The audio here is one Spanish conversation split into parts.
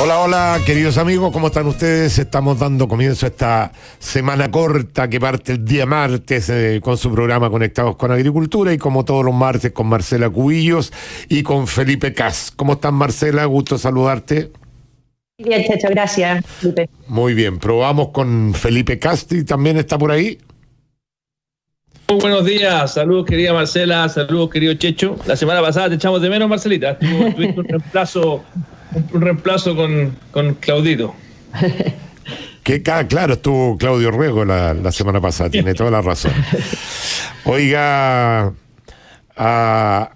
Hola, hola, queridos amigos, ¿cómo están ustedes? Estamos dando comienzo a esta semana corta que parte el día martes con su programa Conectados con Agricultura y como todos los martes con Marcela Cubillos y con Felipe Cas. ¿Cómo estás, Marcela? Gusto saludarte. Bien, Checho, gracias, Felipe. Muy bien, probamos con Felipe Casti, ¿también está por ahí? Muy buenos días, saludos querida Marcela, saludos querido Checho. La semana pasada te echamos de menos, Marcelita. Tuviste un reemplazo con Claudito. Claro, estuvo Claudio Riego la semana pasada, tiene toda la razón. Oiga, a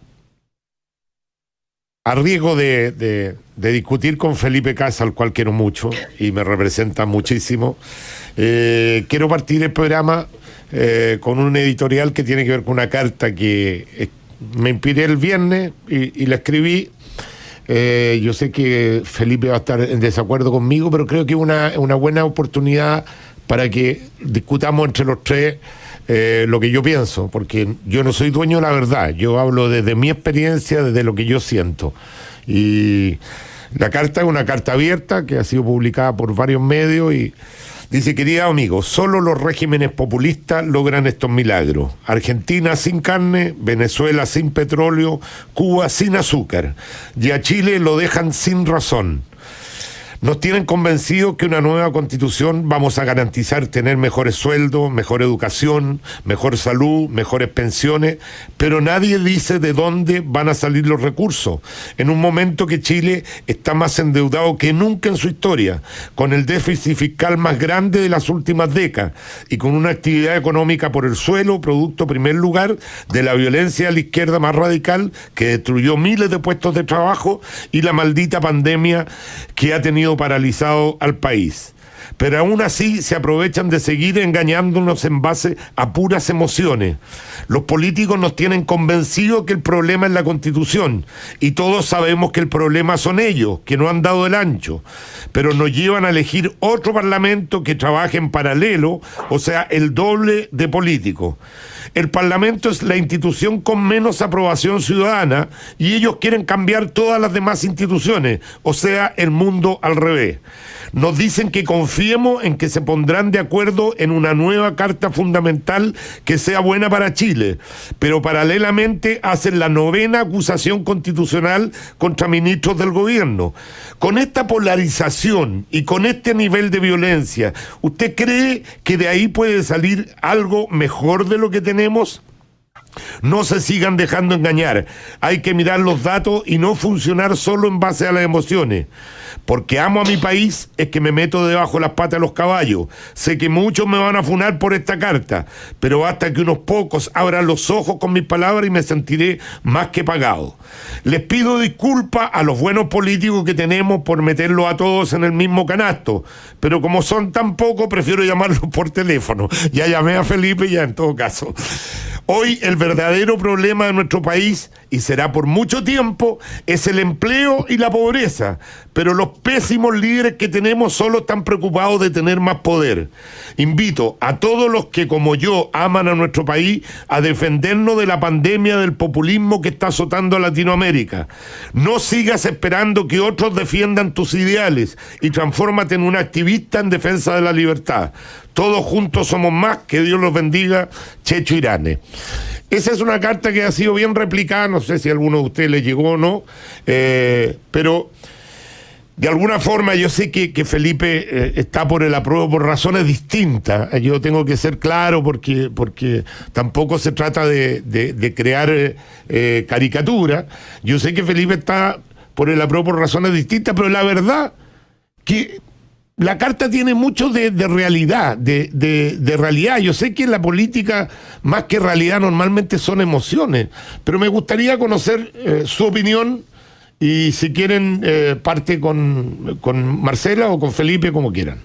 riesgo de discutir con Felipe Casa, al cual quiero mucho y me representa muchísimo, quiero partir el programa con un editorial que tiene que ver con una carta que me inspiré el viernes y la escribí. Yo sé que Felipe va a estar en desacuerdo conmigo, pero creo que es una buena oportunidad para que discutamos entre los tres lo que yo pienso, porque yo no soy dueño de la verdad, yo hablo desde mi experiencia, desde lo que yo siento. Y la carta es una carta abierta que ha sido publicada por varios medios y dice: queridos amigos, solo los regímenes populistas logran estos milagros. Argentina sin carne, Venezuela sin petróleo, Cuba sin azúcar. Y a Chile lo dejan sin razón. Nos tienen convencidos que una nueva constitución vamos a garantizar tener mejores sueldos, mejor educación, mejor salud, mejores pensiones, pero nadie dice de dónde van a salir los recursos, en un momento que Chile está más endeudado que nunca en su historia, con el déficit fiscal más grande de las últimas décadas y con una actividad económica por el suelo, producto en primer lugar de la violencia de la izquierda más radical que destruyó miles de puestos de trabajo y la maldita pandemia que ha tenido paralizado al país. Pero aún así se aprovechan de seguir engañándonos en base a puras emociones. Los políticos nos tienen convencidos que el problema es la Constitución y todos sabemos que el problema son ellos, que no han dado el ancho, pero nos llevan a elegir otro parlamento que trabaje en paralelo, o sea, el doble de políticos. El Parlamento es la institución con menos aprobación ciudadana y ellos quieren cambiar todas las demás instituciones, o sea, el mundo al revés. Nos dicen que confiemos en que se pondrán de acuerdo en una nueva carta fundamental que sea buena para Chile, pero paralelamente hacen la 9ª acusación constitucional contra ministros del gobierno. Con esta polarización y con este nivel de violencia, ¿usted cree que de ahí puede salir algo mejor de lo que tenemos? No se sigan dejando engañar. Hay que mirar los datos y no funcionar solo en base a las emociones. Porque amo a mi país es que me meto debajo de las patas de los caballos. Sé que muchos me van a funar por esta carta, pero basta que unos pocos abran los ojos con mis palabras y me sentiré más que pagado. Les pido disculpas a los buenos políticos que tenemos por meterlos a todos en el mismo canasto, pero como son tan pocos, prefiero llamarlos por teléfono. Ya llamé a Felipe ya en todo caso. Hoy el verdadero problema de nuestro país, y será por mucho tiempo, es el empleo y la pobreza, pero los pésimos líderes que tenemos solo están preocupados de tener más poder. Invito a todos los que como yo aman a nuestro país a defendernos de la pandemia del populismo que está azotando a Latinoamérica. No sigas esperando que otros defiendan tus ideales y transfórmate en un activista en defensa de la libertad. Todos juntos somos más, que Dios los bendiga, Checho Irane. Esa es una carta que ha sido bien replicada, no sé si a alguno de ustedes le llegó o no, pero de alguna forma yo sé que Felipe está por el apruebo por razones distintas. Yo tengo que ser claro porque tampoco se trata de crear caricatura. Yo sé que Felipe está por el apruebo por razones distintas, pero la verdad que la carta tiene mucho de realidad, de realidad. Yo sé que en la política, más que realidad, normalmente son emociones, pero me gustaría conocer su opinión y si quieren parte con Marcela o con Felipe, como quieran.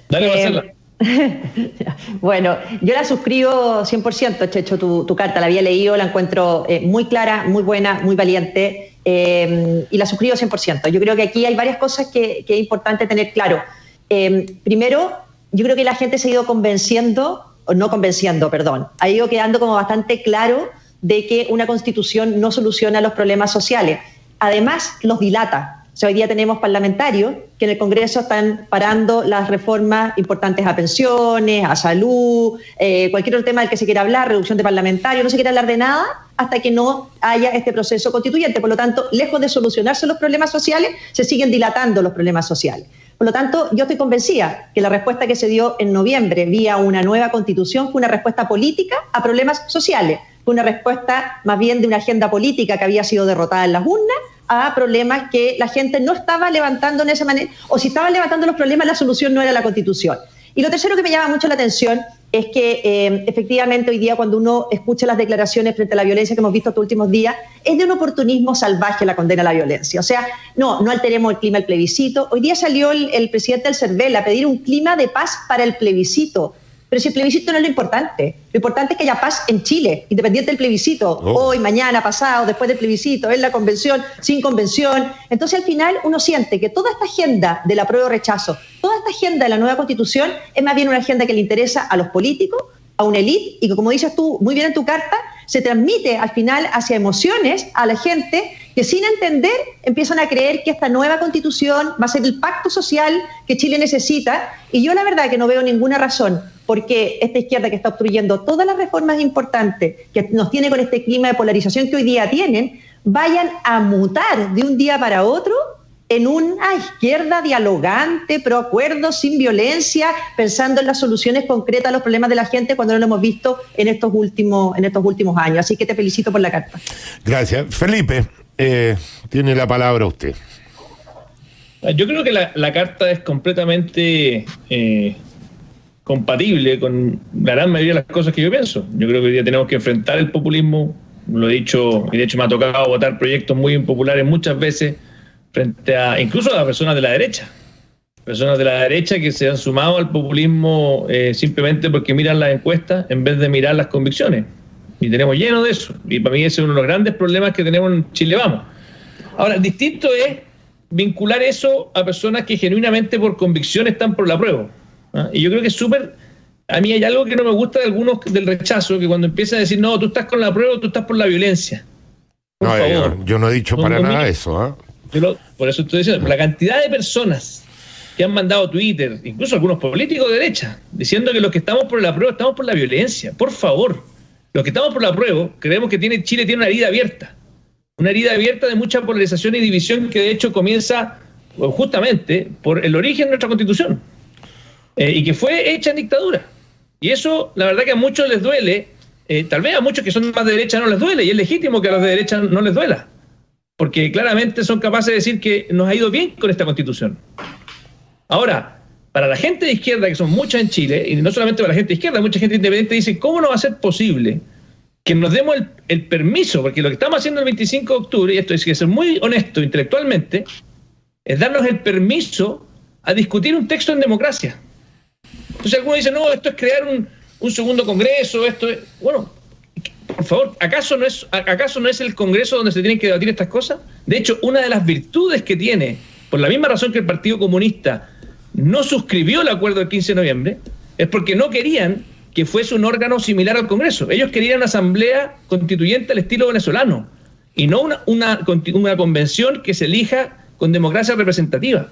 Dale, Marcela. Bueno, yo la suscribo 100%, Checho, tu carta, la había leído, la encuentro muy clara, muy buena, muy valiente, y la suscribo 100%. Yo creo que aquí hay varias cosas que es importante tener claro. Primero, yo creo que la gente se ha ido ha ido quedando como bastante claro de que una constitución no soluciona los problemas sociales, además los dilata. O sea, hoy día tenemos parlamentarios que en el Congreso están parando las reformas importantes a pensiones, a salud, cualquier otro tema del que se quiera hablar, reducción de parlamentarios, no se quiere hablar de nada hasta que no haya este proceso constituyente. Por lo tanto, lejos de solucionarse los problemas sociales, se siguen dilatando los problemas sociales. Por lo tanto, yo estoy convencida que la respuesta que se dio en noviembre vía una nueva constitución fue una respuesta política a problemas sociales, fue una respuesta más bien de una agenda política que había sido derrotada en las urnas a problemas que la gente no estaba levantando en esa manera, o si estaban levantando los problemas, la solución no era la Constitución. Y lo tercero que me llama mucho la atención es que efectivamente hoy día cuando uno escucha las declaraciones frente a la violencia que hemos visto estos últimos días, es de un oportunismo salvaje la condena a la violencia. O sea, no alteremos el clima del plebiscito. Hoy día salió el presidente del CERVEL a pedir un clima de paz para el plebiscito. Pero si el plebiscito no es lo importante es que haya paz en Chile, independiente del plebiscito, hoy, mañana, pasado, después del plebiscito, en la convención, sin convención. Entonces al final uno siente que toda esta agenda del apruebo o rechazo, toda esta agenda de la nueva constitución es más bien una agenda que le interesa a los políticos, a una élite, y que como dices tú muy bien en tu carta, se transmite al final hacia emociones a la gente que sin entender empiezan a creer que esta nueva constitución va a ser el pacto social que Chile necesita, y yo la verdad que no veo ninguna razón porque esta izquierda que está obstruyendo todas las reformas importantes que nos tiene con este clima de polarización que hoy día tienen, vayan a mutar de un día para otro en una izquierda dialogante, pro acuerdos, sin violencia, pensando en las soluciones concretas a los problemas de la gente cuando no lo hemos visto en estos últimos años. Así que te felicito por la carta. Gracias. Felipe, tiene la palabra usted. Yo creo que la carta es completamente compatible con la gran mayoría de las cosas que yo pienso. Yo creo que hoy día tenemos que enfrentar el populismo, lo he dicho, y de hecho me ha tocado votar proyectos muy impopulares muchas veces, frente a incluso a las personas de la derecha que se han sumado al populismo simplemente porque miran las encuestas en vez de mirar las convicciones, y tenemos lleno de eso, y para mí ese es uno de los grandes problemas que tenemos en Chile Vamos. Ahora, distinto es vincular eso a personas que genuinamente por convicción están por la apruebo, ¿ah? Y yo creo que es súper, a mí hay algo que no me gusta de algunos del rechazo, que cuando empiezan a decir no, tú estás con la apruebo, tú estás por la violencia. Por favor. Yo no he dicho para nada eso, ¿eh? Por eso estoy diciendo, la cantidad de personas que han mandado Twitter, incluso algunos políticos de derecha, diciendo que los que estamos por la apruebo estamos por la violencia. Por favor, los que estamos por la apruebo creemos que Chile tiene una herida abierta de mucha polarización y división que de hecho comienza justamente por el origen de nuestra Constitución y que fue hecha en dictadura. Y eso, la verdad que a muchos les duele, tal vez a muchos que son más de derecha no les duele, y es legítimo que a los de derecha no les duela, porque claramente son capaces de decir que nos ha ido bien con esta Constitución. Ahora, para la gente de izquierda, que son muchas en Chile, y no solamente para la gente de izquierda, mucha gente independiente dice, ¿cómo no va a ser posible que nos demos el permiso? Porque lo que estamos haciendo el 25 de octubre, y esto es que ser muy honesto intelectualmente, es darnos el permiso a discutir un texto en democracia. Entonces algunos dicen, no, esto es crear un segundo congreso, esto es... Bueno, por favor, ¿acaso no es el Congreso donde se tienen que debatir estas cosas? De hecho, una de las virtudes que tiene, por la misma razón que el Partido Comunista no suscribió el acuerdo del 15 de noviembre, es porque no querían que fuese un órgano similar al Congreso. Ellos querían una asamblea constituyente al estilo venezolano, y no una convención que se elija con democracia representativa.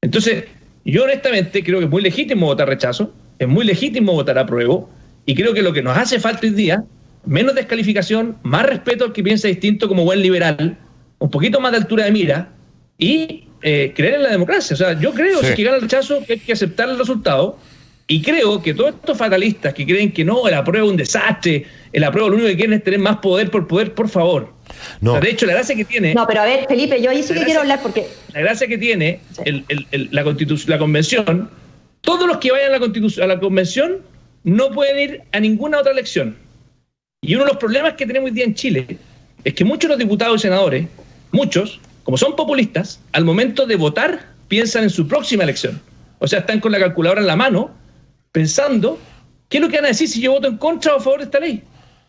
Entonces, yo honestamente creo que es muy legítimo votar rechazo, es muy legítimo votar apruebo, y creo que lo que nos hace falta hoy día, menos descalificación, más respeto al que piensa distinto como buen liberal, un poquito más de altura de mira, y creer en la democracia. O sea, yo creo que si gana el rechazo que hay que aceptar el resultado, y creo que todos estos fatalistas que creen que no, el apruebo es un desastre, el apruebo lo único que quieren es tener más poder, por favor. No. O sea, de hecho, la gracia que tiene... No, pero a ver, Felipe, yo ahí sí que quiero hablar porque... La gracia que tiene la convención, todos los que vayan a la convención no pueden ir a ninguna otra elección. Y uno de los problemas que tenemos hoy día en Chile es que muchos de los diputados y senadores, muchos, como son populistas, al momento de votar piensan en su próxima elección. O sea, están con la calculadora en la mano pensando qué es lo que van a decir si yo voto en contra o a favor de esta ley.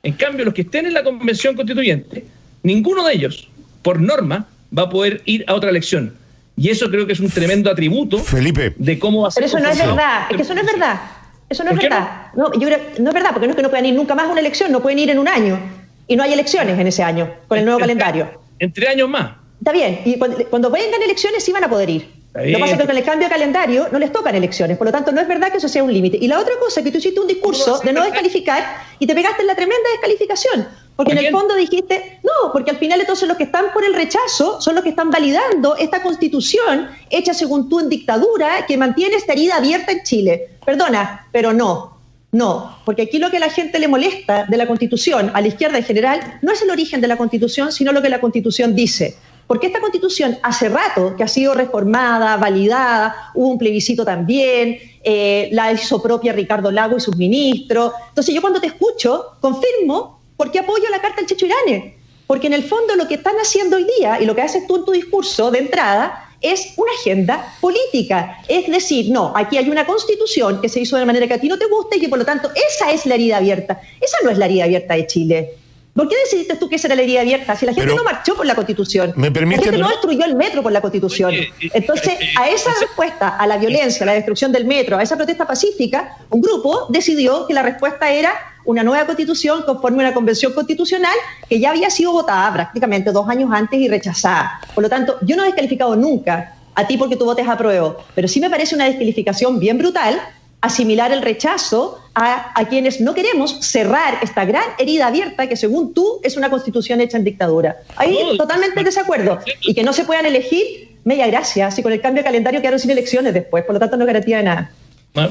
En cambio, los que estén en la convención constituyente, ninguno de ellos, por norma, va a poder ir a otra elección. Y eso creo que es un tremendo atributo, Felipe, de cómo va a ser. Pero eso no es verdad, es que eso no es verdad. Eso no es verdad. No, yo creo, no es verdad, porque no es que no puedan ir nunca más a una elección, no pueden ir en un año. Y no hay elecciones en ese año, con el nuevo calendario. En 3 años más. Está bien, y cuando vengan elecciones sí van a poder ir. Lo que pasa es que con el cambio de calendario no les tocan elecciones, por lo tanto no es verdad que eso sea un límite. Y la otra cosa es que tú hiciste un discurso de no descalificar y te pegaste en la tremenda descalificación, porque en el fondo dijiste, no, porque al final entonces los que están por el rechazo son los que están validando esta constitución hecha según tú en dictadura que mantiene esta herida abierta en Chile. Perdona, pero no, porque aquí lo que a la gente le molesta de la Constitución, a la izquierda en general, no es el origen de la Constitución, sino lo que la Constitución dice. Porque esta Constitución hace rato que ha sido reformada, validada, hubo un plebiscito también, la hizo propia Ricardo Lago y sus ministros. Entonces yo cuando te escucho, confirmo por qué apoyo la Carta del Checho Irane. Porque en el fondo lo que están haciendo hoy día y lo que haces tú en tu discurso de entrada es una agenda política. Es decir, no, aquí hay una Constitución que se hizo de manera que a ti no te gusta y que por lo tanto esa es la herida abierta. Esa no es la herida abierta de Chile. ¿Por qué decidiste tú que esa era la herida abierta? Si la gente no marchó por la Constitución, la gente no destruyó el metro por la Constitución. Entonces, a esa respuesta, a la violencia, a la destrucción del metro, a esa protesta pacífica, un grupo decidió que la respuesta era una nueva Constitución conforme a una convención constitucional que ya había sido votada prácticamente 2 años antes y rechazada. Por lo tanto, yo no he descalificado nunca a ti porque tú votes apruebo, pero sí me parece una descalificación bien brutal asimilar el rechazo a quienes no queremos cerrar esta gran herida abierta que según tú es una constitución hecha en dictadura. Ahí totalmente en desacuerdo. Y que no se puedan elegir, media gracia, si con el cambio de calendario quedaron sin elecciones después, por lo tanto no garantía de nada.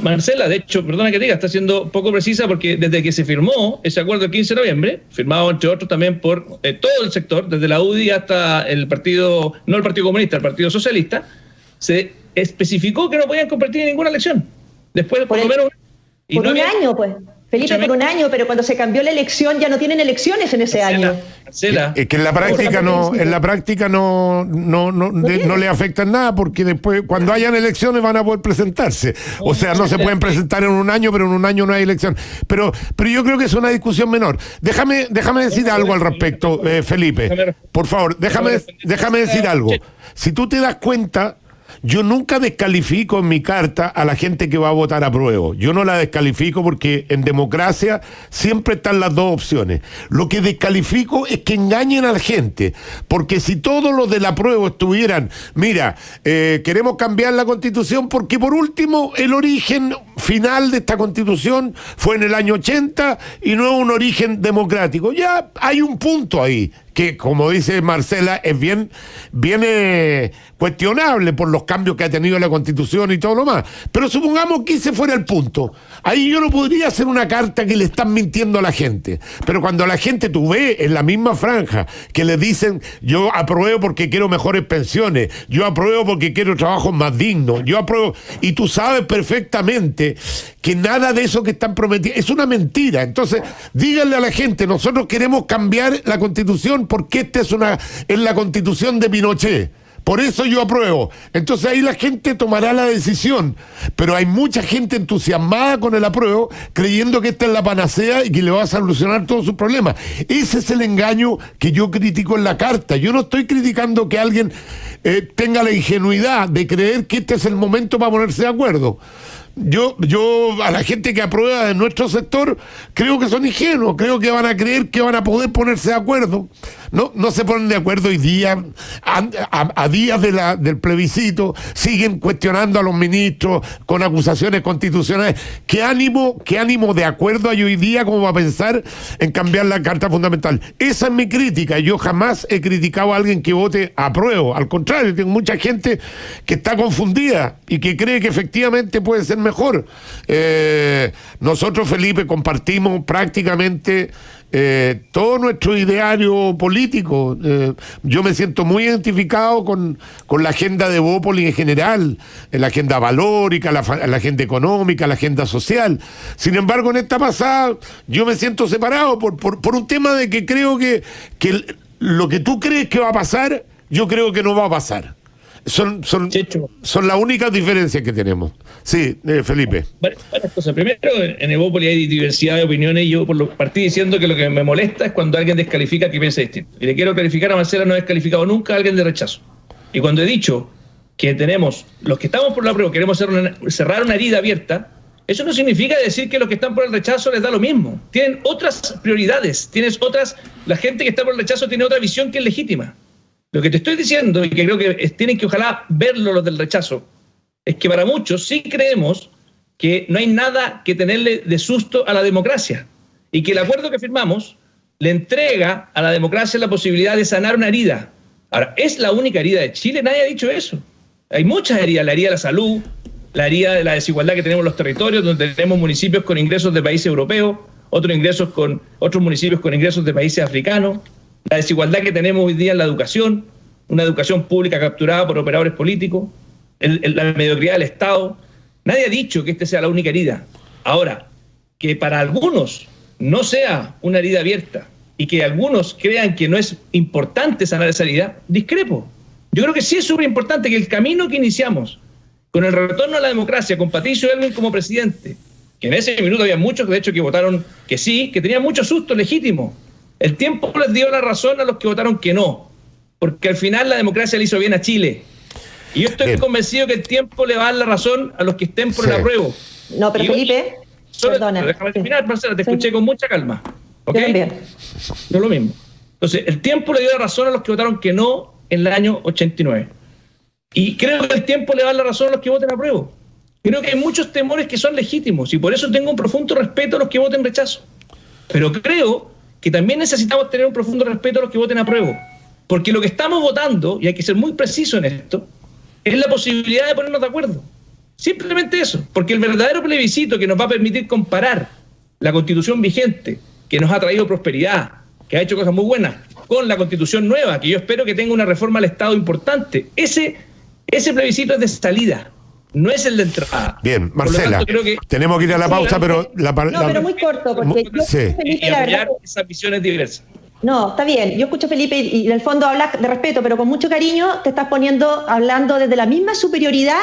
Marcela, de hecho, perdona que te diga, está siendo poco precisa porque desde que se firmó ese acuerdo el 15 de noviembre, firmado entre otros también por todo el sector, desde la UDI hasta el partido, no el Partido Comunista, el Partido Socialista, se especificó que no podían competir en ninguna elección. Después, por lo menos... Por un año, pues. Felipe, por un año, pero cuando se cambió la elección ya no tienen elecciones en ese año. Marcela. Es que en la práctica no le afecta en nada porque después, cuando hayan elecciones van a poder presentarse. O sea, no se pueden presentar en un año, pero en un año no hay elección. Pero yo creo que es una discusión menor. Déjame decir algo al respecto, Felipe. Por favor, déjame decir algo. Si tú te das cuenta, yo nunca descalifico en mi carta a la gente que va a votar apruebo. Yo no la descalifico porque en democracia siempre están las dos opciones. Lo que descalifico es que engañen a la gente. Porque si todos los del apruebo estuvieran, mira, queremos cambiar la Constitución porque por último el origen final de esta Constitución fue en el año 80 y no es un origen democrático. Ya hay un punto ahí que, como dice Marcela, es bien cuestionable por los cambios que ha tenido la Constitución y todo lo más. Pero supongamos que ese fuera el punto. Ahí yo no podría hacer una carta que le están mintiendo a la gente. Pero cuando la gente, tú ves en la misma franja, que le dicen, yo apruebo porque quiero mejores pensiones, yo apruebo porque quiero trabajos más dignos, yo apruebo, y tú sabes perfectamente que nada de eso que están prometiendo es una mentira. Entonces, díganle a la gente, nosotros queremos cambiar la Constitución porque esta es la Constitución de Pinochet. Por eso yo apruebo. Entonces ahí la gente tomará la decisión. Pero hay mucha gente entusiasmada con el apruebo, creyendo que esta es la panacea y que le va a solucionar todos sus problemas. Ese es el engaño que yo critico en la carta. Yo no estoy criticando que alguien tenga la ingenuidad de creer que este es el momento para ponerse de acuerdo. Yo a la gente que aprueba de nuestro sector creo que son ingenuos, creo que van a creer que van a poder ponerse de acuerdo. No se ponen de acuerdo hoy día, a días del plebiscito, siguen cuestionando a los ministros con acusaciones constitucionales. ¿Qué ánimo de acuerdo hay hoy día como va a pensar en cambiar la Carta Fundamental? Esa es mi crítica. Yo jamás he criticado a alguien que vote apruebo. Al contrario, tengo mucha gente que está confundida y que cree que efectivamente puede ser mejor. Nosotros, Felipe, compartimos prácticamente todo nuestro ideario político. Yo me siento muy identificado con la agenda de Bópoli en general, la agenda valórica, la agenda económica, la agenda social. Sin embargo, en esta pasada yo me siento separado por un tema de que creo que lo que tú crees que va a pasar, yo creo que no va a pasar. Son las únicas diferencias que tenemos. Sí, Felipe. Varias cosas. Primero, en Evópolis hay diversidad de opiniones y yo partí diciendo que lo que me molesta es cuando alguien descalifica que piensa distinto. Y le quiero clarificar a Marcela, no he descalificado nunca a alguien de rechazo. Y cuando he dicho que tenemos, los que estamos por la prueba, queremos cerrar una herida abierta, eso no significa decir que los que están por el rechazo les da lo mismo. Tienen otras prioridades, la gente que está por el rechazo tiene otra visión que es legítima. Lo que te estoy diciendo, y que creo que tienen que ojalá verlo los del rechazo, es que para muchos sí creemos que no hay nada que tenerle de susto a la democracia y que el acuerdo que firmamos le entrega a la democracia la posibilidad de sanar una herida. Ahora, ¿es la única herida de Chile? Nadie ha dicho eso. Hay muchas heridas, la herida de la salud, la herida de la desigualdad que tenemos en los territorios, donde tenemos municipios con ingresos de países europeos, otros municipios con ingresos de países africanos, la desigualdad que tenemos hoy día en la educación, una educación pública capturada por operadores políticos, la mediocridad del Estado. Nadie ha dicho que esta sea la única herida. Ahora, que para algunos no sea una herida abierta y que algunos crean que no es importante sanar esa herida, discrepo. Yo creo que sí es súper importante que el camino que iniciamos con el retorno a la democracia, con Patricio Elwin como presidente, que en ese minuto había muchos, de hecho, que votaron que sí, que tenían mucho susto legítimo. El tiempo les dio la razón a los que votaron que no, porque al final la democracia le hizo bien a Chile. Y yo estoy convencido que el tiempo le va a dar la razón a los que estén por el apruebo. No, pero Felipe, perdona. Déjame terminar, Marcela, te escuché con mucha calma. ¿Ok? Yo también. No es lo mismo. Entonces, el tiempo le dio la razón a los que votaron que no en el año 89. Y creo que el tiempo le va a dar la razón a los que voten apruebo. Creo que hay muchos temores que son legítimos y por eso tengo un profundo respeto a los que voten rechazo. Pero creo que también necesitamos tener un profundo respeto a los que voten apruebo. Porque lo que estamos votando, y hay que ser muy preciso en esto, es la posibilidad de ponernos de acuerdo. Simplemente eso. Porque el verdadero plebiscito que nos va a permitir comparar la Constitución vigente, que nos ha traído prosperidad, que ha hecho cosas muy buenas, con la Constitución nueva, que yo espero que tenga una reforma al Estado importante, ese plebiscito es de salida, no es el de entrada. Bien, Marcela, tanto, creo que tenemos que ir a la pausa, pero... pero muy corto, porque yo Felipe, y apoyar esas visiones diversas. No, está bien. Yo escucho a Felipe y en el fondo hablas de respeto, pero con mucho cariño te estás hablando desde la misma superioridad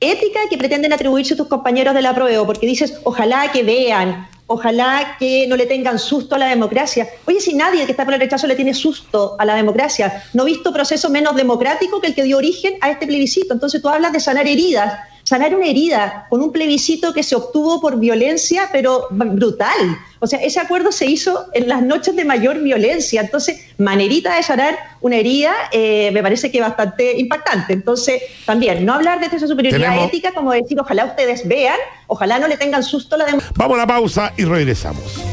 ética que pretenden atribuirse tus compañeros del apruebo, porque dices, ojalá que vean, ojalá que no le tengan susto a la democracia. Oye, si nadie que está por el rechazo le tiene susto a la democracia, no he visto proceso menos democrático que el que dio origen a este plebiscito. Entonces tú hablas de sanar heridas. Sanar una herida con un plebiscito que se obtuvo por violencia, pero brutal. O sea, ese acuerdo se hizo en las noches de mayor violencia. Entonces, manerita de sanar una herida me parece que bastante impactante. Entonces, también, no hablar de esa superioridad ética, como decir, ojalá ustedes vean, ojalá no le tengan susto a la democracia. Vamos a la pausa y regresamos.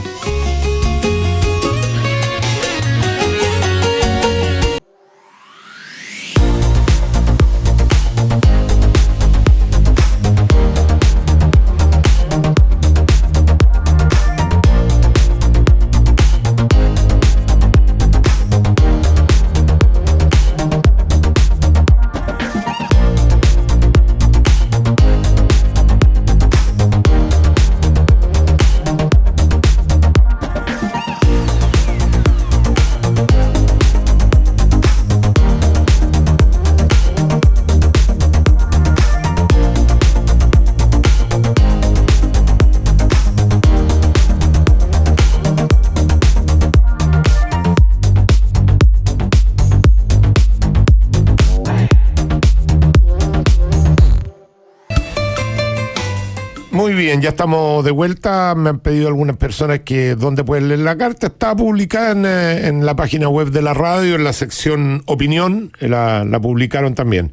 Muy bien, ya estamos de vuelta. Me han pedido algunas personas que dónde pueden leer la carta. Está publicada en la página web de la radio, en la sección opinión, la publicaron también.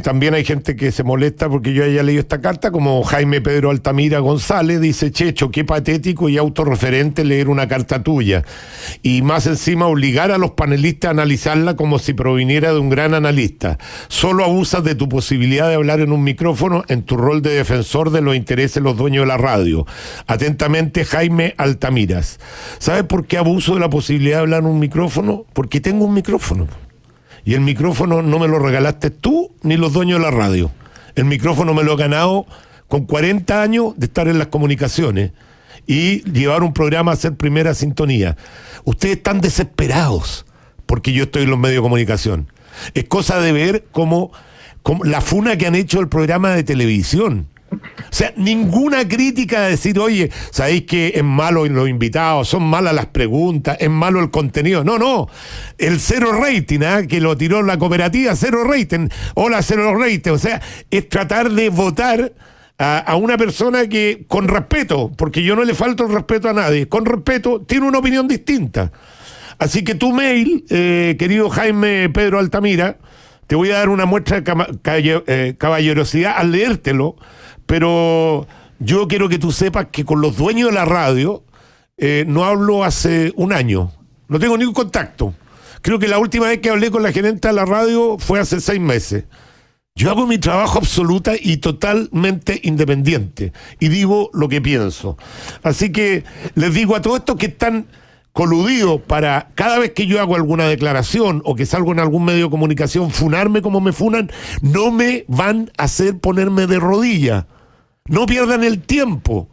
También hay gente que se molesta porque yo haya leído esta carta, como Jaime Pedro Altamira González, dice: Checho, qué patético y autorreferente leer una carta tuya. Y más encima obligar a los panelistas a analizarla como si proviniera de un gran analista. Solo abusas de tu posibilidad de hablar en un micrófono en tu rol de defensor de los intereses de los dueños de la radio. Atentamente, Jaime Altamiras. ¿Sabes por qué abuso de la posibilidad de hablar en un micrófono? Porque tengo un micrófono. Y el micrófono no me lo regalaste tú ni los dueños de la radio. El micrófono me lo he ganado con 40 años de estar en las comunicaciones y llevar un programa a ser primera sintonía. Ustedes están desesperados porque yo estoy en los medios de comunicación. Es cosa de ver cómo la funa que han hecho el programa de televisión. O sea, ninguna crítica de decir, oye, ¿sabéis que es malo los invitados? Son malas las preguntas, es malo el contenido. No, el cero rating, que lo tiró la cooperativa, cero rating. Hola, cero rating. O sea, es tratar de votar a una persona que, con respeto, porque yo no le falto el respeto a nadie, con respeto, tiene una opinión distinta. Así que tu mail, querido Jaime Pedro Altamira, te voy a dar una muestra de caballerosidad al leértelo, pero yo quiero que tú sepas que con los dueños de la radio no hablo hace un año, no tengo ningún contacto. Creo que la última vez que hablé con la gerente de la radio fue hace 6 meses. Yo hago mi trabajo absoluta y totalmente independiente y digo lo que pienso. Así que les digo a todos estos que están coludidos para cada vez que yo hago alguna declaración o que salgo en algún medio de comunicación funarme como me funan, no me van a hacer ponerme de rodillas. No pierdan el tiempo,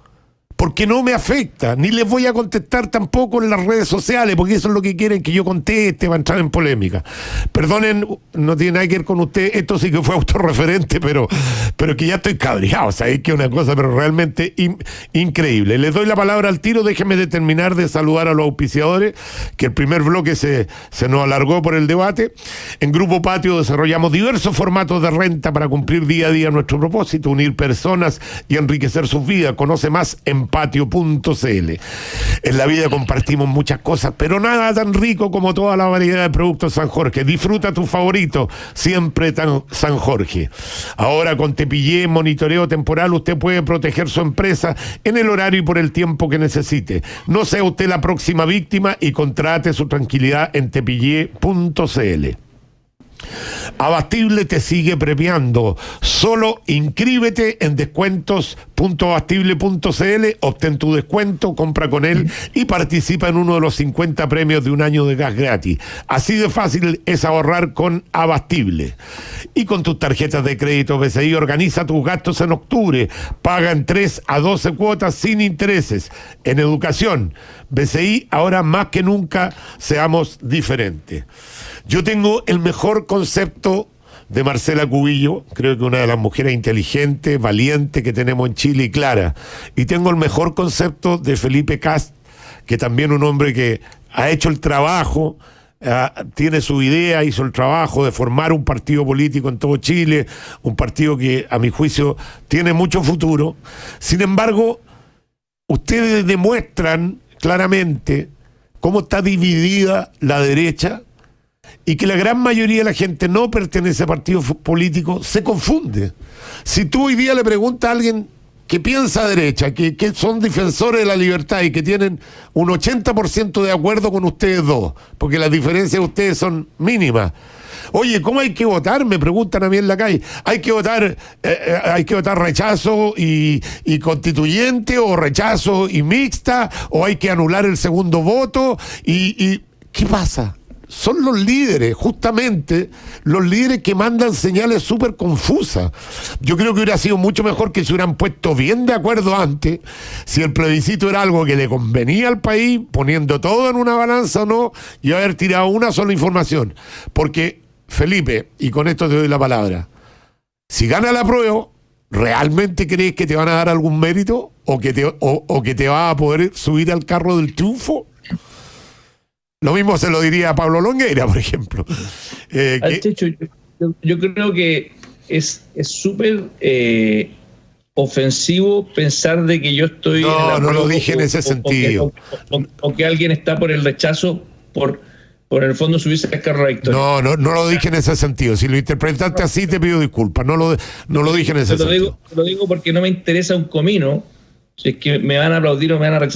porque no me afecta, ni les voy a contestar tampoco en las redes sociales, porque eso es lo que quieren que yo conteste para entrar en polémica. Perdonen, no tiene nada que ver con usted, esto sí que fue autorreferente, pero que ya estoy cabreado, ¿sabes? Que es una cosa pero realmente increíble. Les doy la palabra al tiro, déjenme de terminar de saludar a los auspiciadores, que el primer bloque se nos alargó por el debate. En Grupo Patio desarrollamos diversos formatos de renta para cumplir día a día nuestro propósito, unir personas y enriquecer sus vidas. Conoce más en patio.cl. En la vida compartimos muchas cosas, pero nada tan rico como toda la variedad de productos San Jorge. Disfruta tu favorito, siempre San Jorge. Ahora con Tepillé, monitoreo temporal, usted puede proteger su empresa en el horario y por el tiempo que necesite. No sea usted la próxima víctima y contrate su tranquilidad en tepillé.cl. Abastible te sigue premiando. Solo inscríbete en descuentos.abastible.cl, obtén tu descuento, compra con él y participa en uno de los 50 premios de un año de gas gratis. Así de fácil es ahorrar con Abastible. Y con tus tarjetas de crédito BCI organiza tus gastos en octubre. Paga en 3 a 12 cuotas sin intereses. En educación, BCI, ahora más que nunca, seamos diferentes. Yo tengo el mejor concepto de Marcela Cubillo, creo que una de las mujeres inteligentes, valientes que tenemos en Chile y clara. Y tengo el mejor concepto de Felipe Kast, que también un hombre que ha hecho el trabajo, tiene su idea, hizo el trabajo de formar un partido político en todo Chile, un partido que a mi juicio tiene mucho futuro. Sin embargo, ustedes demuestran claramente cómo está dividida la derecha y que la gran mayoría de la gente no pertenece a partidos políticos, se confunde. Si tú hoy día le preguntas a alguien que piensa derecha, que son defensores de la libertad y que tienen un 80% de acuerdo con ustedes dos, porque las diferencias de ustedes son mínimas. Oye, ¿cómo hay que votar? Me preguntan a mí en la calle. ¿Hay que votar rechazo y constituyente, o rechazo y mixta, o hay que anular el segundo voto? ¿Y qué pasa? Son los líderes, justamente, los líderes que mandan señales súper confusas. Yo creo que hubiera sido mucho mejor que se hubieran puesto bien de acuerdo antes, si el plebiscito era algo que le convenía al país, poniendo todo en una balanza o no, y haber tirado una sola información. Porque, Felipe, y con esto te doy la palabra, si gana la prueba, ¿realmente crees que te van a dar algún mérito o que te vas a poder subir al carro del triunfo? Lo mismo se lo diría a Pablo Longueira, por ejemplo. Checho, yo creo que es súper ofensivo pensar de que yo estoy... No lo dije en ese sentido. O que alguien está por el rechazo por en el fondo subirse al carro de la victoria. No lo dije en ese sentido. Si lo interpretaste así, te pido disculpas. No lo dije en ese sentido. Lo digo porque no me interesa un comino si es que me van a aplaudir o me van a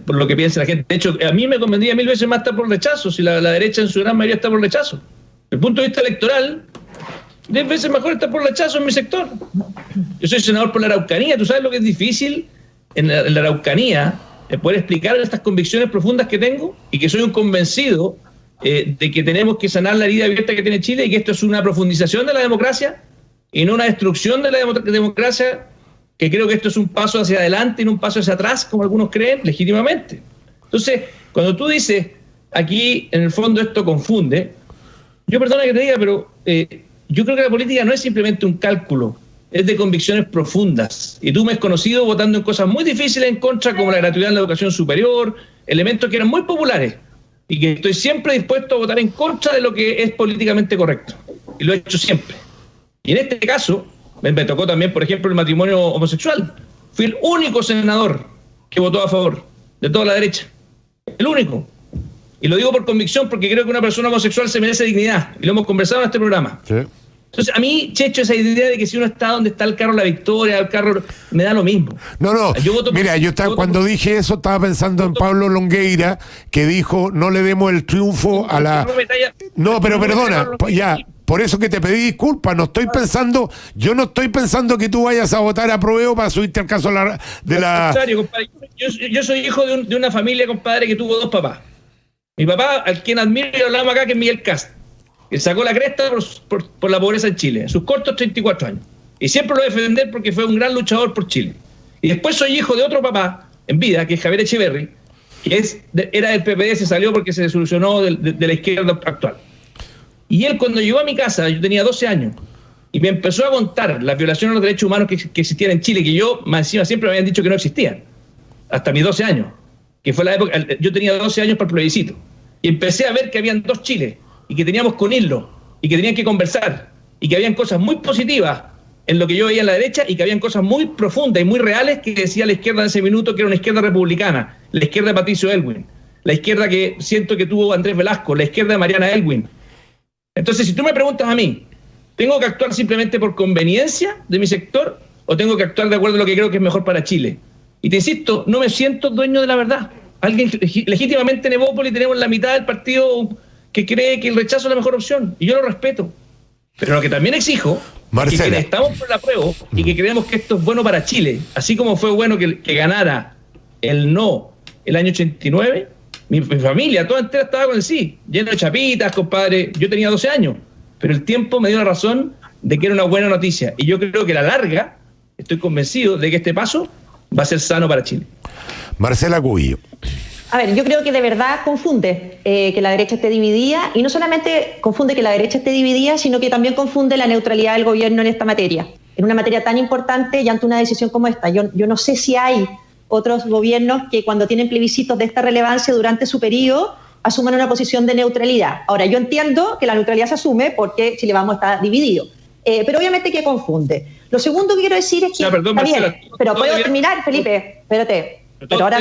por lo que piense la gente. De hecho, a mí me convendría 1000 veces más estar por rechazo, si la derecha en su gran mayoría está por rechazo. Desde el punto de vista electoral, 10 veces mejor estar por rechazo en mi sector. Yo soy senador por la Araucanía. ¿Tú sabes lo que es difícil en la Araucanía? Poder explicar estas convicciones profundas que tengo y que soy un convencido de que tenemos que sanar la herida abierta que tiene Chile y que esto es una profundización de la democracia y no una destrucción de la democracia, que creo que esto es un paso hacia adelante y no un paso hacia atrás, como algunos creen, legítimamente. Entonces, cuando tú dices, aquí en el fondo esto confunde, yo perdona que te diga, pero yo creo que la política no es simplemente un cálculo, es de convicciones profundas. Y tú me has conocido votando en cosas muy difíciles en contra, como la gratuidad en la educación superior, elementos que eran muy populares, y que estoy siempre dispuesto a votar en contra de lo que es políticamente correcto. Y lo he hecho siempre. Y en este caso, me tocó también, por ejemplo, el matrimonio homosexual. Fui el único senador que votó a favor de toda la derecha. El único. Y lo digo por convicción porque creo que una persona homosexual se merece dignidad. Y lo hemos conversado en este programa. Sí. Entonces, a mí, Checho, esa idea de que si uno está donde está el carro La Victoria, el carro, me da lo mismo. No, mira, cuando dije eso estaba pensando en Pablo Longueira, que dijo, no le demos el triunfo a la... No, pero perdona, ya, por eso que te pedí disculpas, yo no estoy pensando que tú vayas a votar a prueba para subirte al caso de la... Al contrario, compadre, yo soy hijo de una familia, compadre, que tuvo 2 papás. Mi papá, al quien admiro y hablamos acá, que es Miguel Cast, que sacó la cresta por la pobreza en Chile, en sus cortos 34 años. Y siempre lo voy a defender porque fue un gran luchador por Chile. Y después soy hijo de otro papá en vida, que es Javier Echeverry, que era del PPD, se salió porque se desilusionó de la izquierda actual. Y él, cuando llegó a mi casa, yo tenía 12 años, y me empezó a contar las violaciones a los derechos humanos que existían en Chile, que yo, más encima, siempre me habían dicho que no existían, hasta mis 12 años, que fue la época, yo tenía 12 años para el plebiscito, y empecé a ver que habían 2 Chiles, y que teníamos que unirlo, y que tenían que conversar, y que habían cosas muy positivas en lo que yo veía en la derecha, y que habían cosas muy profundas y muy reales que decía la izquierda en ese minuto, que era una izquierda republicana, la izquierda de Patricio Elwin, la izquierda que siento que tuvo Andrés Velasco, la izquierda de Mariana Elwin. Entonces, si tú me preguntas a mí, ¿tengo que actuar simplemente por conveniencia de mi sector, o tengo que actuar de acuerdo a lo que creo que es mejor para Chile? Y te insisto, no me siento dueño de la verdad. Alguien legítimamente en Evópolis tenemos la mitad del partido que cree que el rechazo es la mejor opción, y yo lo respeto. Pero lo que también exijo es que estamos por la prueba y que creemos que esto es bueno para Chile, así como fue bueno que ganara el no el año 89, mi familia toda entera estaba con el sí, lleno de chapitas, compadre. Yo tenía 12 años, pero el tiempo me dio la razón de que era una buena noticia, y yo creo que a la larga estoy convencido de que este paso va a ser sano para Chile. Marcela Cubillo. A ver, yo creo que de verdad confunde que la derecha esté dividida, y no solamente confunde que la derecha esté dividida, sino que también confunde la neutralidad del gobierno en esta materia, en una materia tan importante y ante una decisión como esta. Yo no sé si hay otros gobiernos que cuando tienen plebiscitos de esta relevancia durante su periodo asuman una posición de neutralidad. Ahora, yo entiendo que la neutralidad se asume porque Chile Vamos está dividido, pero obviamente que confunde. Lo segundo que quiero decir es que... Perdón, está bien, Marcela, pero puedo terminar, Felipe, espérate. Pero ahora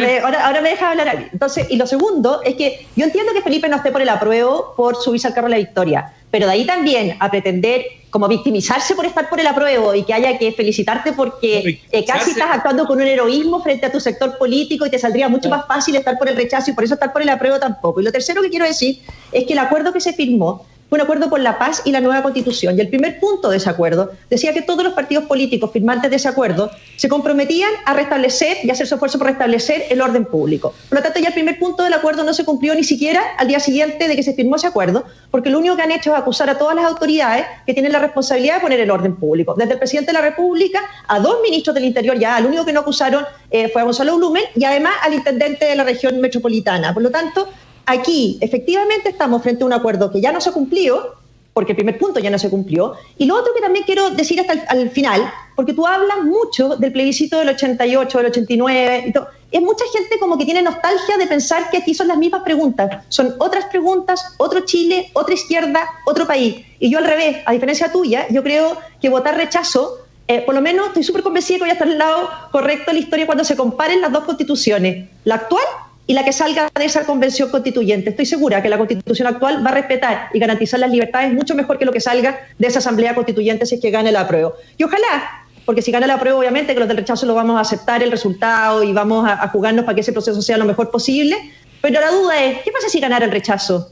me deja hablar a mí. Entonces, y lo segundo es que yo entiendo que Felipe no esté por el apruebo por subirse al carro de la victoria, pero de ahí también a pretender como victimizarse por estar por el apruebo y que haya que felicitarte porque casi estás actuando con un heroísmo frente a tu sector político y te saldría mucho más fácil estar por el rechazo, y por eso estar por el apruebo tampoco. Y lo tercero que quiero decir es que el acuerdo que se firmó fue un acuerdo por la paz y la nueva constitución, y el primer punto de ese acuerdo decía que todos los partidos políticos firmantes de ese acuerdo se comprometían a restablecer y hacer su esfuerzo por restablecer el orden público. Por lo tanto, ya el primer punto del acuerdo no se cumplió ni siquiera al día siguiente de que se firmó ese acuerdo, porque lo único que han hecho es acusar a todas las autoridades que tienen la responsabilidad de poner el orden público, desde el presidente de la República a 2 ministros del Interior. Ya el único que no acusaron fue a Gonzalo Blumen, y además al intendente de la región metropolitana. Por lo tanto, aquí efectivamente estamos frente a un acuerdo que ya no se cumplió, porque el primer punto ya no se cumplió. Y lo otro que también quiero decir hasta al final, porque tú hablas mucho del plebiscito del 88, del 89, y todo. Es mucha gente como que tiene nostalgia de pensar que aquí son las mismas preguntas, son otras preguntas, otro Chile, otra izquierda, otro país. Y yo al revés, a diferencia tuya, yo creo que votar rechazo, por lo menos estoy súper convencida que voy a estar al lado correcto de la historia cuando se comparen las dos constituciones, la actual y la que salga de esa convención constituyente. Estoy segura que la constitución actual va a respetar y garantizar las libertades mucho mejor que lo que salga de esa asamblea constituyente si es que gane el apruebo. Y ojalá, porque si gana el apruebo, obviamente que los del rechazo lo vamos a aceptar el resultado y vamos a jugarnos para que ese proceso sea lo mejor posible. Pero la duda es, ¿qué pasa si ganara el rechazo?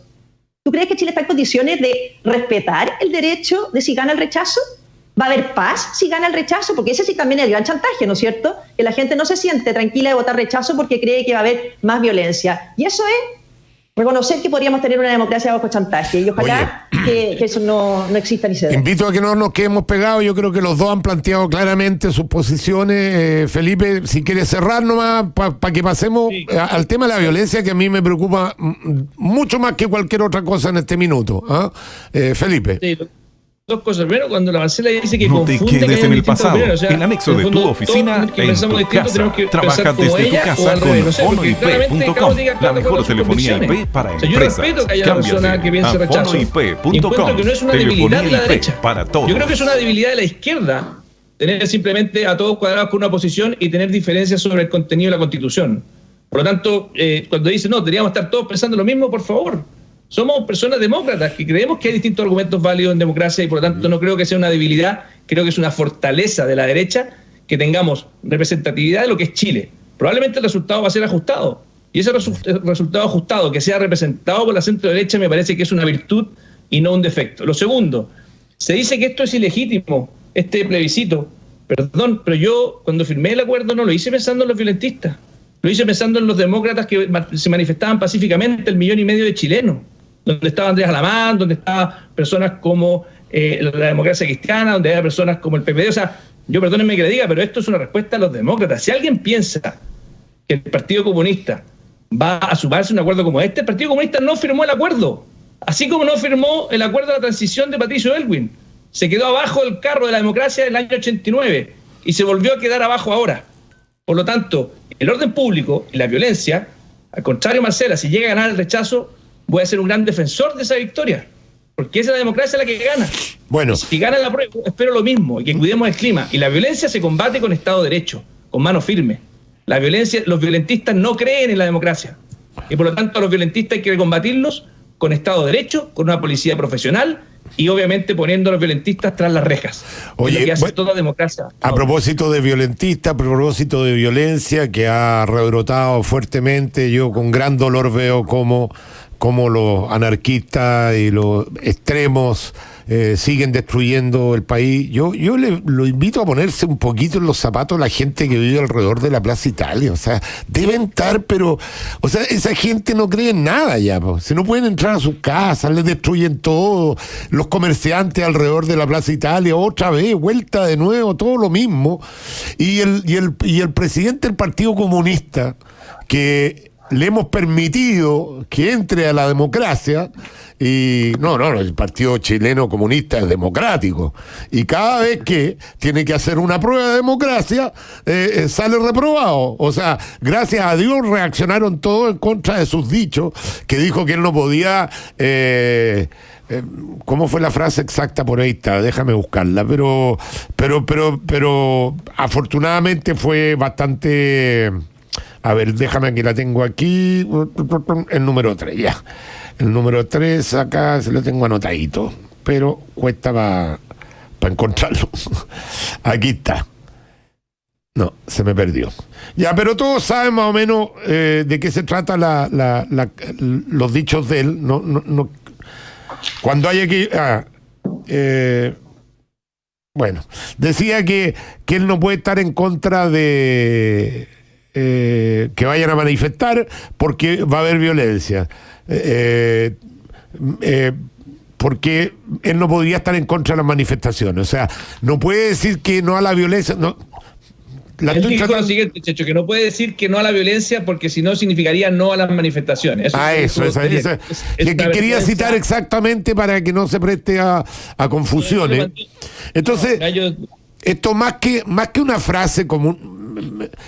¿Tú crees que Chile está en condiciones de respetar el derecho de si gana el rechazo? ¿Va a haber paz si gana el rechazo? Porque ese sí también es el gran chantaje, ¿no es cierto? Que la gente no se siente tranquila de votar rechazo porque cree que va a haber más violencia. Y eso es reconocer que podríamos tener una democracia bajo chantaje. Y ojalá que eso no exista ni se dé. Invito a que no nos quedemos pegados. Yo creo que los dos han planteado claramente sus posiciones. Felipe, si quieres cerrar nomás para que pasemos al tema de la violencia, que a mí me preocupa mucho más que cualquier otra cosa en este minuto. Felipe. Sí. Dos cosas. Primero, cuando la Marcela dice que no te confunde quedes que en el pasado. Opiniones, o sea, el anexo de tu oficina, en tu casa. Trabaja desde tu casa con fonoip.com, la mejor telefonía IP para empresas. Yo respeto que haya una persona que piense rechazo. Encuentro que no es una debilidad de la derecha. Para todos. Yo creo que es una debilidad de la izquierda tener simplemente a todos cuadrados con una posición y tener diferencias sobre el contenido de la Constitución. Por lo tanto, cuando dice, no, deberíamos estar todos pensando lo mismo, por favor. Somos personas demócratas que creemos que hay distintos argumentos válidos en democracia y por lo tanto no creo que sea una debilidad, creo que es una fortaleza de la derecha que tengamos representatividad de lo que es Chile. Probablemente el resultado va a ser ajustado y ese resultado ajustado que sea representado por la centro derecha me parece que es una virtud y no un defecto. Lo segundo, se dice que esto es ilegítimo, este plebiscito. Perdón, pero yo cuando firmé el acuerdo no lo hice pensando en los violentistas, lo hice pensando en los demócratas que se manifestaban pacíficamente, 1,5 millones de chilenos, donde estaba Andrés Alamán, donde estaban personas como la democracia cristiana, donde había personas como el PPD. O sea, yo perdónenme que le diga, pero esto es una respuesta a los demócratas. Si alguien piensa que el Partido Comunista va a sumarse a un acuerdo como este, el Partido Comunista no firmó el acuerdo, así como no firmó el acuerdo de la transición de Patricio Aylwin. Se quedó abajo del carro de la democracia en el año 89 y se volvió a quedar abajo ahora. Por lo tanto, el orden público y la violencia, al contrario, Marcela, si llega a ganar el rechazo, voy a ser un gran defensor de esa victoria, porque esa es la democracia la que gana. Bueno. Si gana la prueba, espero lo mismo, y que cuidemos el clima. Y la violencia se combate con Estado de Derecho, con mano firme. La violencia, los violentistas no creen en la democracia, y por lo tanto a los violentistas hay que combatirlos con Estado de Derecho, con una policía profesional, y obviamente poniendo a los violentistas tras las rejas. Oye, lo que hace toda democracia. A propósito de violentistas, a propósito de violencia que ha rebrotado fuertemente, yo con gran dolor veo cómo los anarquistas y los extremos siguen destruyendo el país. Yo lo invito a ponerse un poquito en los zapatos de la gente que vive alrededor de la Plaza Italia. O sea, deben estar, pero... O sea, esa gente no cree en nada ya, po. Si no pueden entrar a sus casas, les destruyen todo. Los comerciantes alrededor de la Plaza Italia, otra vez, vuelta de nuevo, todo lo mismo. Y el presidente del Partido Comunista, que le hemos permitido que entre a la democracia, y no, el Partido Chileno Comunista es democrático, y cada vez que tiene que hacer una prueba de democracia, sale reprobado. O sea, gracias a Dios reaccionaron todos en contra de sus dichos, que dijo que él no podía... ¿cómo fue la frase exacta? Por ahí está, déjame buscarla, pero afortunadamente fue bastante... A ver, déjame que la tengo aquí. El número 3, ya. El número 3 acá se lo tengo anotadito, pero cuesta para encontrarlo. Aquí está. No, se me perdió. Ya, pero todos saben más o menos de qué se trata los dichos de él. No, cuando hay aquí... bueno, decía que él no puede estar en contra de... que vayan a manifestar porque va a haber violencia, porque él no podría estar en contra de las manifestaciones. O sea, no puede decir que no a la violencia. No, él dijo lo siguiente, Checho, que no puede decir que no a la violencia porque si no significaría no a las manifestaciones. Que quería citar exactamente para que no se preste a confusiones. Entonces, esto más que una frase común,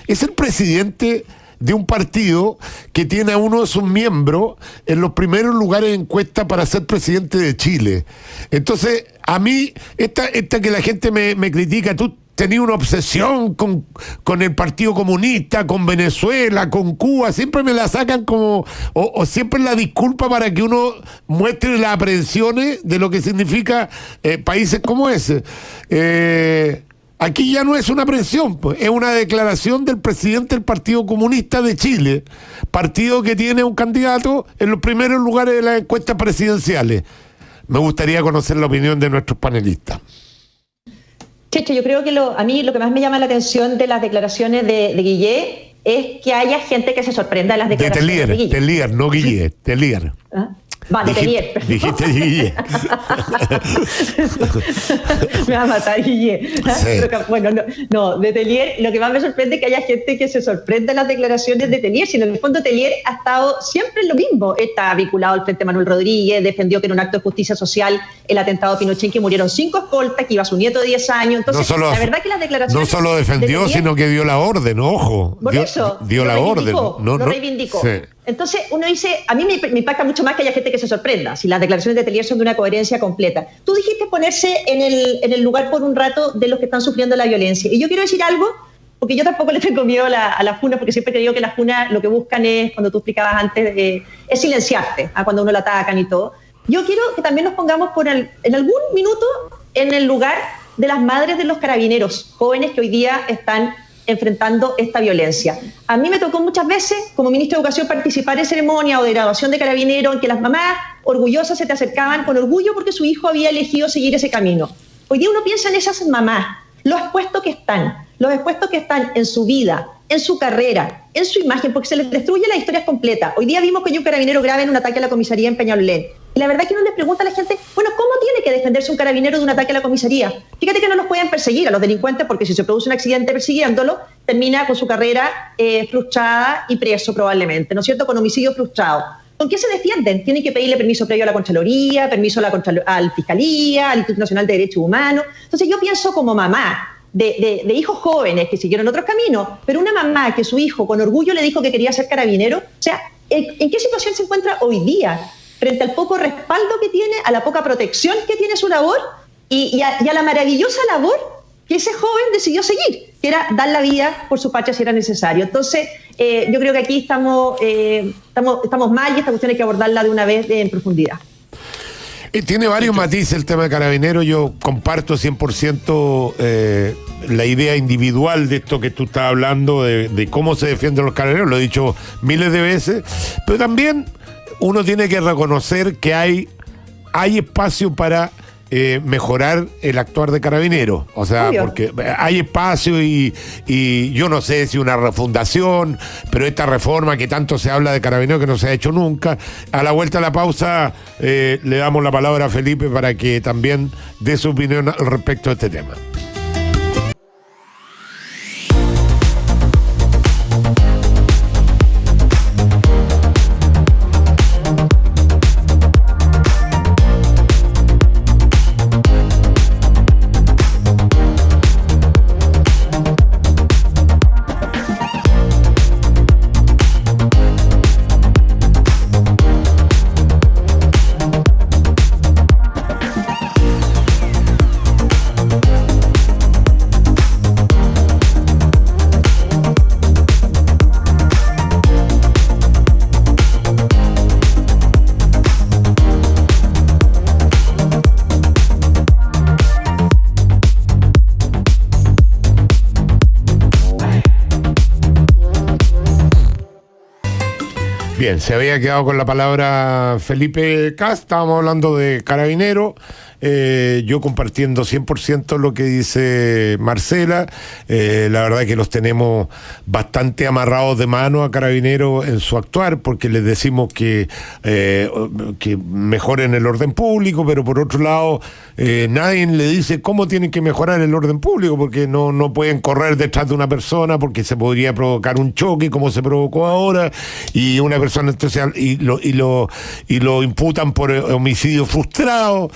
es el presidente de un partido que tiene a uno de sus miembros en los primeros lugares de encuesta para ser presidente de Chile. Entonces, a mí, esta que la gente me critica, tú tenías una obsesión con el Partido Comunista, con Venezuela, con Cuba, siempre me la sacan como, o siempre la disculpa para que uno muestre las aprensiones de lo que significa países como ese. Aquí ya no es una aprensión, pues, es una declaración del presidente del Partido Comunista de Chile, partido que tiene un candidato en los primeros lugares de las encuestas presidenciales. Me gustaría conocer la opinión de nuestros panelistas. Checho, yo creo que a mí lo que más me llama la atención de las declaraciones de Guillé es que haya gente que se sorprenda de las declaraciones de Guillé. Telier, no Guillé, Telier. ¿Ah? Vale, Telier. Dijiste Guillé. Me va a matar Guillé. Sí. Pero, bueno, no, de Telier, lo que más me sorprende es que haya gente que se sorprenda en las declaraciones de Telier, sino en el fondo Telier ha estado siempre en lo mismo. Está vinculado al Frente Manuel Rodríguez, defendió que era un acto de justicia social el atentado a Pinochet, en que murieron 5 escoltas, que iba su nieto de 10 años. Entonces, la verdad que las declaraciones... No solo defendió, sino que dio la orden, ojo. Por eso, dio la orden. Lo reivindicó. Sí. Entonces uno dice, a mí me impacta mucho más que haya gente que se sorprenda, si las declaraciones de Telier son de una coherencia completa. Tú dijiste ponerse en el lugar por un rato de los que están sufriendo la violencia. Y yo quiero decir algo porque yo tampoco le tengo miedo a las funas, porque siempre creo que las funas lo que buscan es, cuando tú explicabas antes, es silenciarte, cuando uno la atacan y todo. Yo quiero que también nos pongamos en algún minuto en el lugar de las madres de los carabineros, jóvenes que hoy día están enfrentando esta violencia. A mí me tocó muchas veces, como ministro de Educación, participar en ceremonia o de graduación de carabineros, en que las mamás orgullosas se te acercaban con orgullo porque su hijo había elegido seguir ese camino. Hoy día uno piensa en esas mamás, los expuestos que están en su vida, en su carrera, en su imagen, porque se les destruye las historias completas. Hoy día vimos que hay un carabinero grave en un ataque a la comisaría en Peñalolén. Y la verdad es que uno les pregunta a la gente, bueno, ¿cómo tiene que defenderse un carabinero de un ataque a la comisaría? Fíjate que no los pueden perseguir a los delincuentes, porque si se produce un accidente persiguiéndolo, termina con su carrera frustrada y preso probablemente, ¿no es cierto?, con homicidio frustrado. ¿Con qué se defienden? Tienen que pedirle permiso previo a la Contraloría, permiso a la Fiscalía, al Instituto Nacional de Derechos Humanos. Entonces yo pienso como mamá de hijos jóvenes que siguieron otros caminos, pero una mamá que su hijo con orgullo le dijo que quería ser carabinero, o sea, ¿en qué situación se encuentra hoy día frente al poco respaldo que tiene, a la poca protección que tiene su labor y a la maravillosa labor que ese joven decidió seguir, que era dar la vida por su patria si era necesario? Entonces, yo creo que aquí estamos mal y esta cuestión hay que abordarla de una vez en profundidad. Tiene varios matices el tema de Carabineros. Yo comparto 100% la idea individual de esto que tú estás hablando, de cómo se defienden los carabineros, lo he dicho miles de veces, pero también uno tiene que reconocer que hay espacio para mejorar el actuar de Carabineros, o sea, obvio, porque hay espacio y yo no sé si una refundación, pero esta reforma que tanto se habla de Carabineros que no se ha hecho nunca. A la vuelta a la pausa le damos la palabra a Felipe para que también dé su opinión al respecto de este tema. Bien, se había quedado con la palabra Felipe Kast, estábamos hablando de Carabineros, yo compartiendo 100% lo que dice Marcela. La verdad es que los tenemos bastante amarrados de mano a Carabineros en su actuar, porque les decimos que mejoren el orden público, pero por otro lado nadie le dice cómo tienen que mejorar el orden público, porque no pueden correr detrás de una persona porque se podría provocar un choque como se provocó ahora, y una persona especial y lo imputan por homicidio frustrado,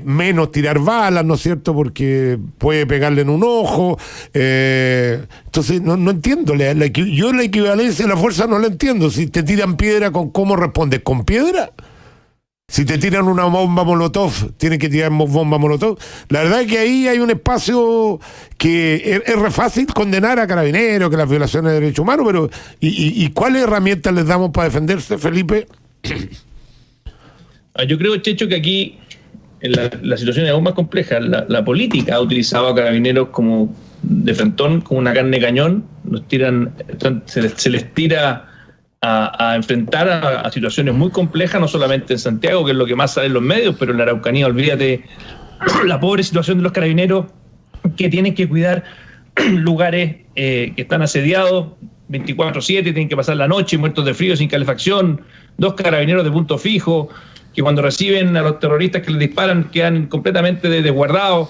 menos tirar balas, ¿no es cierto?, porque puede pegarle en un ojo. Entonces no entiendo, yo la equivalencia de la fuerza no la entiendo. Si te tiran piedra, ¿cómo respondes? ¿Con piedra? Si te tiran una bomba molotov, tienen que tirar bomba molotov. La verdad es que ahí hay un espacio que es re fácil condenar a Carabineros, que las violaciones de derechos humanos, pero ¿y cuáles herramientas les damos para defenderse, Felipe? Yo creo, Checho, que aquí la situación es aún más compleja. La política ha utilizado a Carabineros como de frentón, como una carne de cañón. Se les tira a enfrentar a situaciones muy complejas, no solamente en Santiago, que es lo que más sale en los medios, pero en la Araucanía, olvídate, la pobre situación de los carabineros que tienen que cuidar lugares que están asediados 24/7, tienen que pasar la noche muertos de frío, sin calefacción, 2 carabineros de punto fijo, que cuando reciben a los terroristas que les disparan quedan completamente desguardados.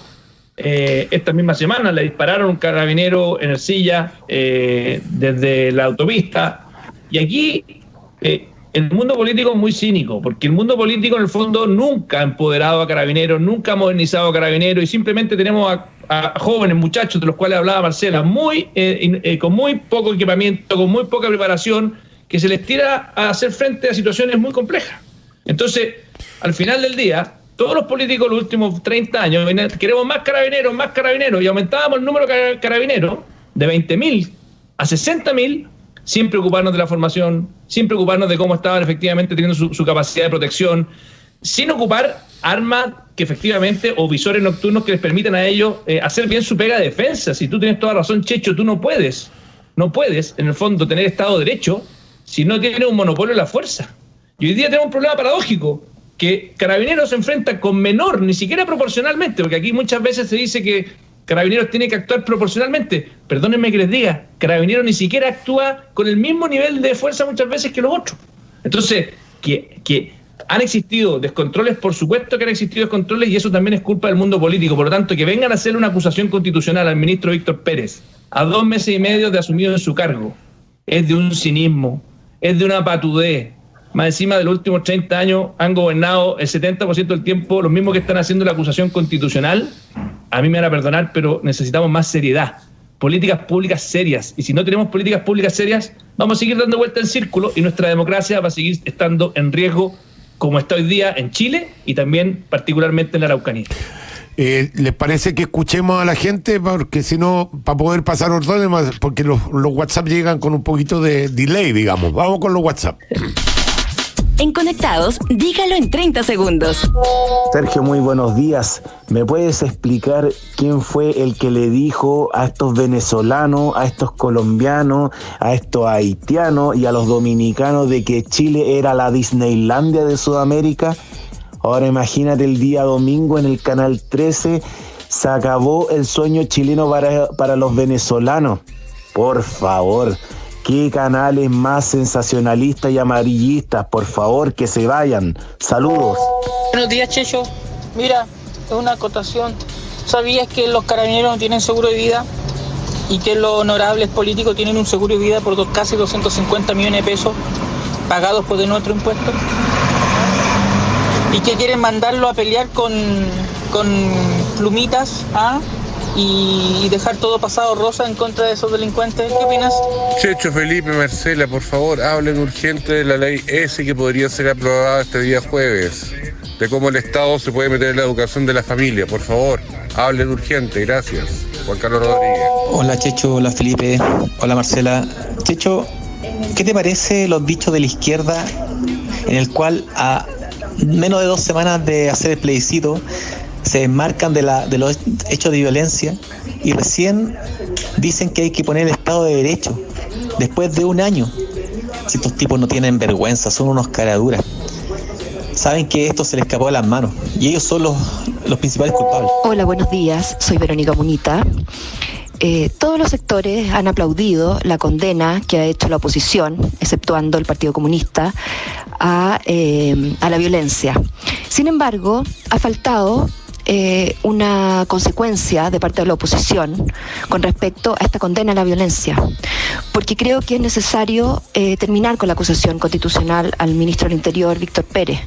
Esta misma semana le dispararon a un carabinero en Ercilla desde la autopista. Y aquí el mundo político es muy cínico, porque el mundo político en el fondo nunca ha empoderado a Carabineros, nunca ha modernizado a Carabineros, y simplemente tenemos a jóvenes muchachos de los cuales hablaba Marcela, con muy poco equipamiento, con muy poca preparación, que se les tira a hacer frente a situaciones muy complejas. Entonces, al final del día, todos los políticos los últimos 30 años queremos más carabineros, y aumentábamos el número de carabineros, de 20.000 a 60.000 sin preocuparnos de la formación, sin preocuparnos de cómo estaban efectivamente teniendo su capacidad de protección, sin ocupar armas que efectivamente, o visores nocturnos que les permitan a ellos hacer bien su pega de defensa. Si tú tienes toda razón, Checho, tú no puedes, en el fondo, tener Estado de Derecho si no tienes un monopolio de la fuerza. Y hoy día tenemos un problema paradójico, que Carabineros se enfrenta con menor, ni siquiera proporcionalmente, porque aquí muchas veces se dice que Carabineros tiene que actuar proporcionalmente. Perdónenme que les diga, Carabineros ni siquiera actúa con el mismo nivel de fuerza muchas veces que los otros. Entonces, que han existido descontroles, por supuesto que han existido descontroles, y eso también es culpa del mundo político. Por lo tanto, que vengan a hacerle una acusación constitucional al ministro Víctor Pérez a 2 meses y medio de asumido en su cargo, es de un cinismo, es de una patudez. Más encima de los últimos 30 años han gobernado el 70% del tiempo los mismos que están haciendo la acusación constitucional. A mí me van a perdonar, pero necesitamos más seriedad, políticas públicas serias. Y si no tenemos políticas públicas serias, vamos a seguir dando vuelta en círculo y nuestra democracia va a seguir estando en riesgo, como está hoy día en Chile y también particularmente en la Araucanía. ¿Les parece que escuchemos a la gente? Porque si no, para poder pasar órdenes, porque los WhatsApp llegan con un poquito de delay, digamos. Vamos con los WhatsApp. En Conectados, dígalo en 30 segundos. Sergio, muy buenos días. ¿Me puedes explicar quién fue el que le dijo a estos venezolanos, a estos colombianos, a estos haitianos y a los dominicanos de que Chile era la Disneylandia de Sudamérica? Ahora imagínate el día domingo en el Canal 13, se acabó el sueño chileno para los venezolanos. Por favor. ¿Qué canales más sensacionalistas y amarillistas? Por favor, que se vayan. Saludos. Buenos días, Checho. Mira, es una acotación. ¿Sabías que los carabineros no tienen seguro de vida? Y que los honorables políticos tienen un seguro de vida por casi 250 millones de pesos pagados por de nuestro impuesto. ¿Y que quieren mandarlo a pelear con plumitas? Y dejar todo pasado rosa en contra de esos delincuentes. ¿Qué opinas? Checho, Felipe, Marcela, por favor, hablen urgente de la ley S que podría ser aprobada este día jueves, de cómo el Estado se puede meter en la educación de la familia. Por favor, hablen urgente, gracias. Juan Carlos Rodríguez. Hola Checho, hola Felipe, hola Marcela. Checho, ¿qué te parece los dichos de la izquierda en el cual a menos de 2 semanas de hacer el plebiscito se desmarcan de los hechos de violencia y recién dicen que hay que poner el Estado de Derecho después de 1 año? Si estos tipos no tienen vergüenza, son unos caraduras. Saben que esto se les escapó de las manos y ellos son los principales culpables. Hola, buenos días, soy Verónica Munita. Todos los sectores han aplaudido la condena que ha hecho la oposición, exceptuando el Partido Comunista, a la violencia. Sin embargo, ha faltado una consecuencia de parte de la oposición con respecto a esta condena a la violencia, porque creo que es necesario terminar con la acusación constitucional al ministro del Interior, Víctor Pérez,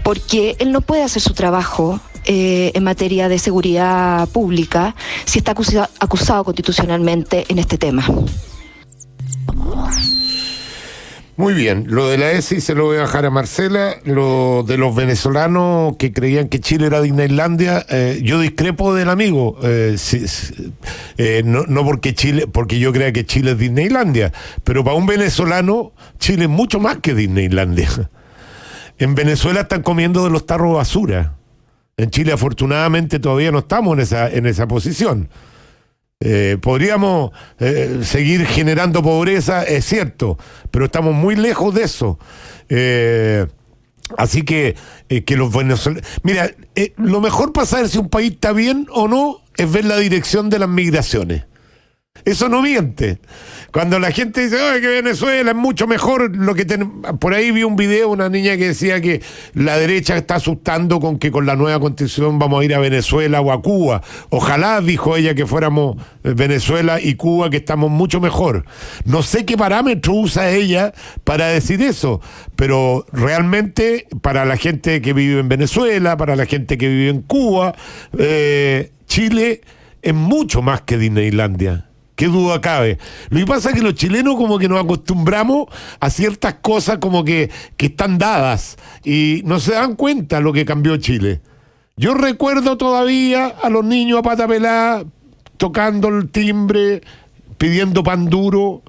porque él no puede hacer su trabajo en materia de seguridad pública si está acusado constitucionalmente en este tema. Muy bien, lo de la ESI se lo voy a dejar a Marcela. Lo de los venezolanos que creían que Chile era Disneylandia, yo discrepo del amigo. No porque yo crea que Chile es Disneylandia, pero para un venezolano Chile es mucho más que Disneylandia. En Venezuela están comiendo de los tarros basura. En Chile afortunadamente todavía no estamos en esa posición. Podríamos seguir generando pobreza, es cierto, pero estamos muy lejos de eso. Así que los venezolanos... Mira, lo mejor para saber si un país está bien o no es ver la dirección de las migraciones. Eso no miente. Cuando la gente dice que Venezuela es mucho mejor, por ahí vi un video, una niña que decía que la derecha está asustando con que con la nueva constitución vamos a ir a Venezuela o a Cuba. Ojalá, dijo ella, que fuéramos Venezuela y Cuba, que estamos mucho mejor. No sé qué parámetro usa ella para decir eso, pero realmente para la gente que vive en Venezuela, para la gente que vive en Cuba, Chile es mucho más que Disneylandia. ¿Qué duda cabe? Lo que pasa es que los chilenos como que nos acostumbramos a ciertas cosas como que están dadas y no se dan cuenta lo que cambió Chile. Yo recuerdo todavía a los niños a pata pelada tocando el timbre, pidiendo pan duro.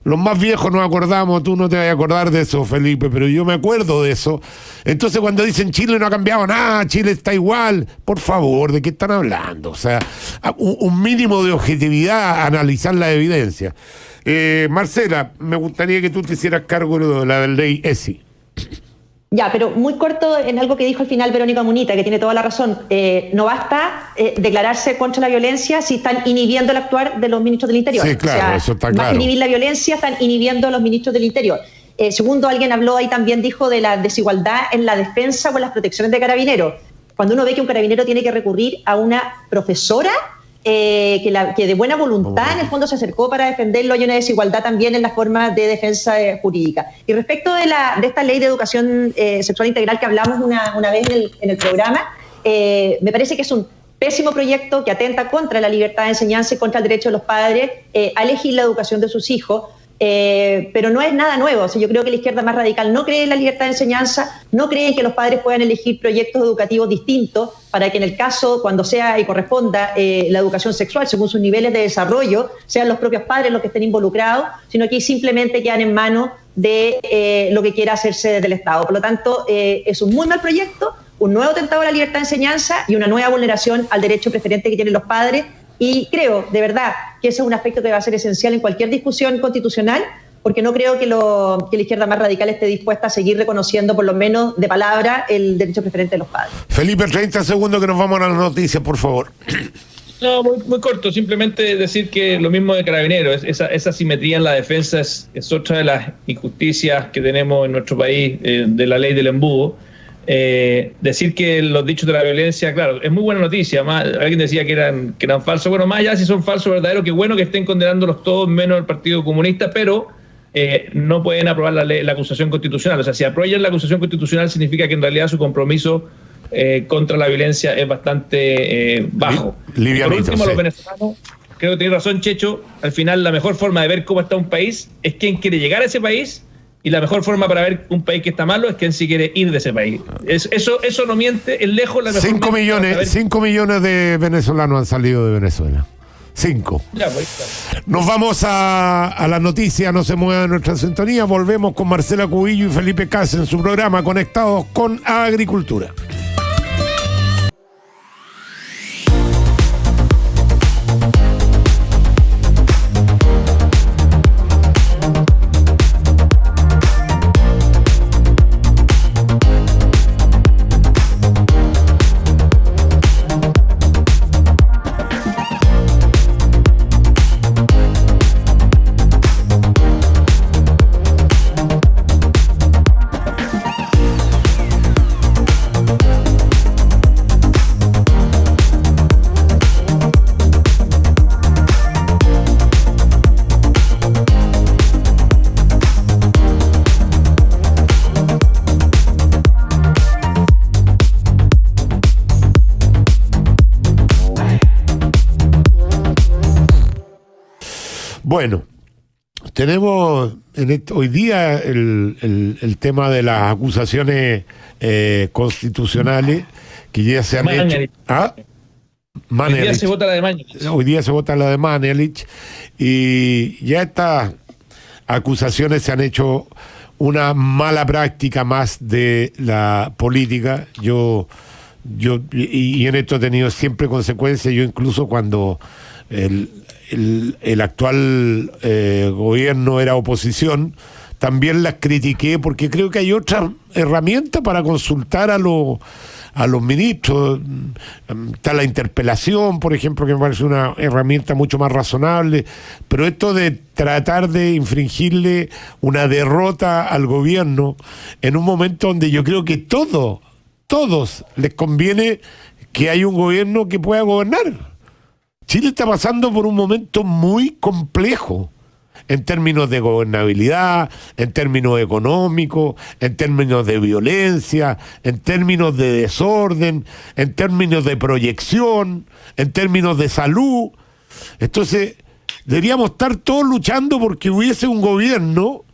Los más viejos nos acordamos, tú no te vas a acordar de eso, Felipe, pero yo me acuerdo de eso. Entonces cuando dicen Chile no ha cambiado nada, Chile está igual, por favor, ¿de qué están hablando? O sea, un mínimo de objetividad, analizar la evidencia. Marcela, me gustaría que tú te hicieras cargo de la ley ESI. Ya, pero muy corto en algo que dijo al final Verónica Munita, que tiene toda la razón. No basta declararse contra la violencia si están inhibiendo el actuar de los ministros del Interior. Sí, claro, o sea, eso está claro. Más que inhibir la violencia, están inhibiendo a los ministros del Interior. Segundo, alguien habló ahí también, dijo de la desigualdad en la defensa o en las protecciones de carabineros. Cuando uno ve que un carabinero tiene que recurrir a una profesora que de buena voluntad en el fondo se acercó para defenderlo, hay una desigualdad también en la forma de defensa jurídica. Y respecto de esta ley de educación sexual integral que hablamos una vez en el programa, me parece que es un pésimo proyecto que atenta contra la libertad de enseñanza y contra el derecho de los padres a elegir la educación de sus hijos. Pero no es nada nuevo. O sea, yo creo que la izquierda más radical no cree en la libertad de enseñanza, no cree en que los padres puedan elegir proyectos educativos distintos para que en el caso, cuando sea y corresponda la educación sexual, según sus niveles de desarrollo, sean los propios padres los que estén involucrados, sino que simplemente quedan en manos de lo que quiera hacerse desde el Estado. Por lo tanto, es un muy mal proyecto, un nuevo atentado a la libertad de enseñanza y una nueva vulneración al derecho preferente que tienen los padres. Y creo, de verdad, que ese es un aspecto que va a ser esencial en cualquier discusión constitucional, porque no creo que la izquierda más radical esté dispuesta a seguir reconociendo, por lo menos de palabra, el derecho preferente de los padres. Felipe, 30 segundos que nos vamos a las noticias, por favor. No, muy corto, simplemente decir que lo mismo de Carabineros, esa asimetría en la defensa es otra de las injusticias que tenemos en nuestro país, de la ley del embudo. Decir que los dichos de la violencia, claro, es muy buena noticia. Alguien decía que eran falsos. Bueno, más allá si son falsos o verdaderos, qué bueno que estén condenándolos todos, menos el Partido Comunista, pero no pueden aprobar la acusación constitucional. O sea, si aprueban la acusación constitucional significa que en realidad su compromiso contra la violencia es bastante bajo. Por último, los venezolanos, creo que tiene razón Checho, al final la mejor forma de ver cómo está un país es quién quiere llegar a ese país. Y la mejor forma para ver un país que está malo es quien sí quiere ir de ese país. Eso no miente, es lejos la mejor. 5 millones de venezolanos han salido de Venezuela. 5. Nos vamos a la noticia, no se mueva de nuestra sintonía. Volvemos con Marcela Cubillo y Felipe Cas en su programa Conectados con Agricultura. Bueno, tenemos hoy día el tema de las acusaciones constitucionales que ya se han hecho. Hoy día se vota la de Mañalich. Hoy día se vota la de Mañalich y ya estas acusaciones se han hecho una mala práctica más de la política. Y en esto he tenido siempre consecuencias. Yo incluso cuando el actual gobierno era oposición, también las critiqué porque creo que hay otra herramienta para consultar a los ministros. Está la interpelación, por ejemplo, que me parece una herramienta mucho más razonable, pero esto de tratar de infringirle una derrota al gobierno en un momento donde yo creo que todos les conviene que haya un gobierno que pueda gobernar. Chile está pasando por un momento muy complejo en términos de gobernabilidad, en términos económicos, en términos de violencia, en términos de desorden, en términos de proyección, en términos de salud. Entonces, deberíamos estar todos luchando porque hubiese un gobierno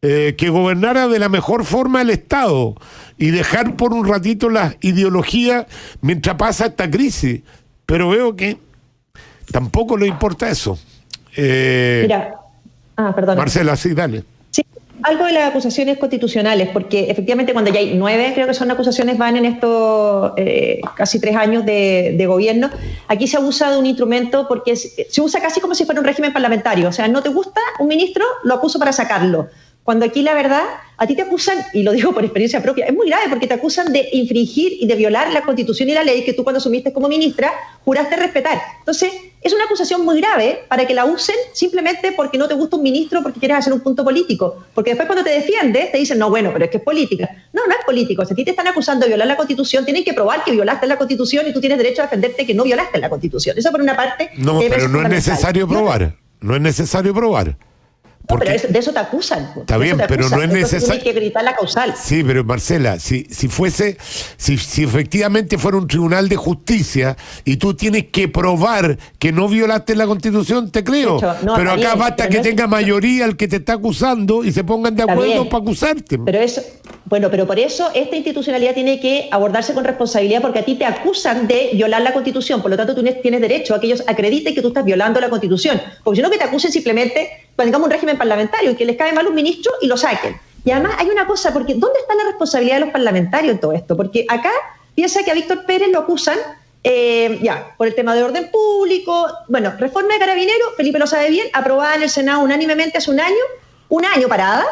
que gobernara de la mejor forma el Estado y dejar por un ratito las ideologías mientras pasa esta crisis. Pero veo que tampoco le importa eso. Mira, perdón. Marcela, sí, dale. Sí, algo de las acusaciones constitucionales, porque efectivamente cuando ya hay 9, creo que son acusaciones, van en estos casi 3 años de gobierno, aquí se abusa de un instrumento porque se usa casi como si fuera un régimen parlamentario. O sea, no te gusta un ministro, lo acuso para sacarlo. Cuando aquí la verdad, a ti te acusan, y lo digo por experiencia propia, es muy grave porque te acusan de infringir y de violar la Constitución y la ley que tú cuando asumiste como ministra juraste respetar. Entonces, es una acusación muy grave para que la usen simplemente porque no te gusta un ministro, porque quieres hacer un punto político. Porque después cuando te defiendes te dicen, no, bueno, pero es que es política. No, no es político. Si a ti te están acusando de violar la Constitución, tienen que probar que violaste la Constitución y tú tienes derecho a defenderte que no violaste la Constitución. Eso por una parte. No, pero no es necesario probar. No es necesario probar. No, pero de eso te acusan. Está bien, pero no es necesario. Tienes que gritar la causal. Sí, pero Marcela, si efectivamente fuera un tribunal de justicia y tú tienes que probar que no violaste la Constitución, te creo. No, pero acá basta que tenga mayoría el que te está acusando y se pongan de acuerdo para acusarte. Pero eso, bueno, pero por eso esta institucionalidad tiene que abordarse con responsabilidad, porque a ti te acusan de violar la Constitución. Por lo tanto, tú tienes derecho a que ellos acrediten que tú estás violando la Constitución. Porque si no, que te acusen simplemente cuando tengamos un régimen parlamentario, que les cae mal un ministro y lo saquen. Y además hay una cosa, porque ¿dónde está la responsabilidad de los parlamentarios en todo esto? Porque acá piensa que a Víctor Pérez lo acusan por el tema de orden público. Bueno, reforma de Carabineros, Felipe lo sabe bien, aprobada en el Senado unánimemente hace un año parada,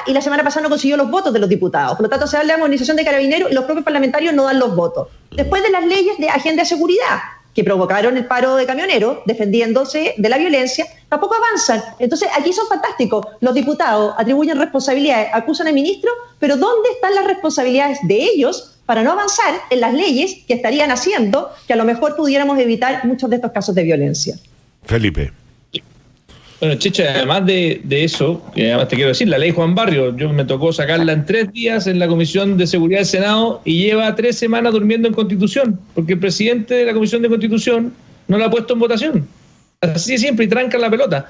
y la semana pasada no consiguió los votos de los diputados. Por lo tanto, se habla de modernización de Carabineros y los propios parlamentarios no dan los votos. Después de las leyes de agenda de seguridad, que provocaron el paro de camioneros, defendiéndose de la violencia, tampoco avanzan. Entonces, aquí son fantásticos. Los diputados atribuyen responsabilidades, acusan al ministro, pero ¿dónde están las responsabilidades de ellos para no avanzar en las leyes que estarían haciendo que a lo mejor pudiéramos evitar muchos de estos casos de violencia? Felipe. Bueno, Checho, además de eso, que además te quiero decir, la ley Juan Barrio, yo me tocó sacarla en 3 días en la Comisión de Seguridad del Senado y lleva 3 semanas durmiendo en Constitución, porque el presidente de la Comisión de Constitución no la ha puesto en votación. Así de siempre, y tranca la pelota.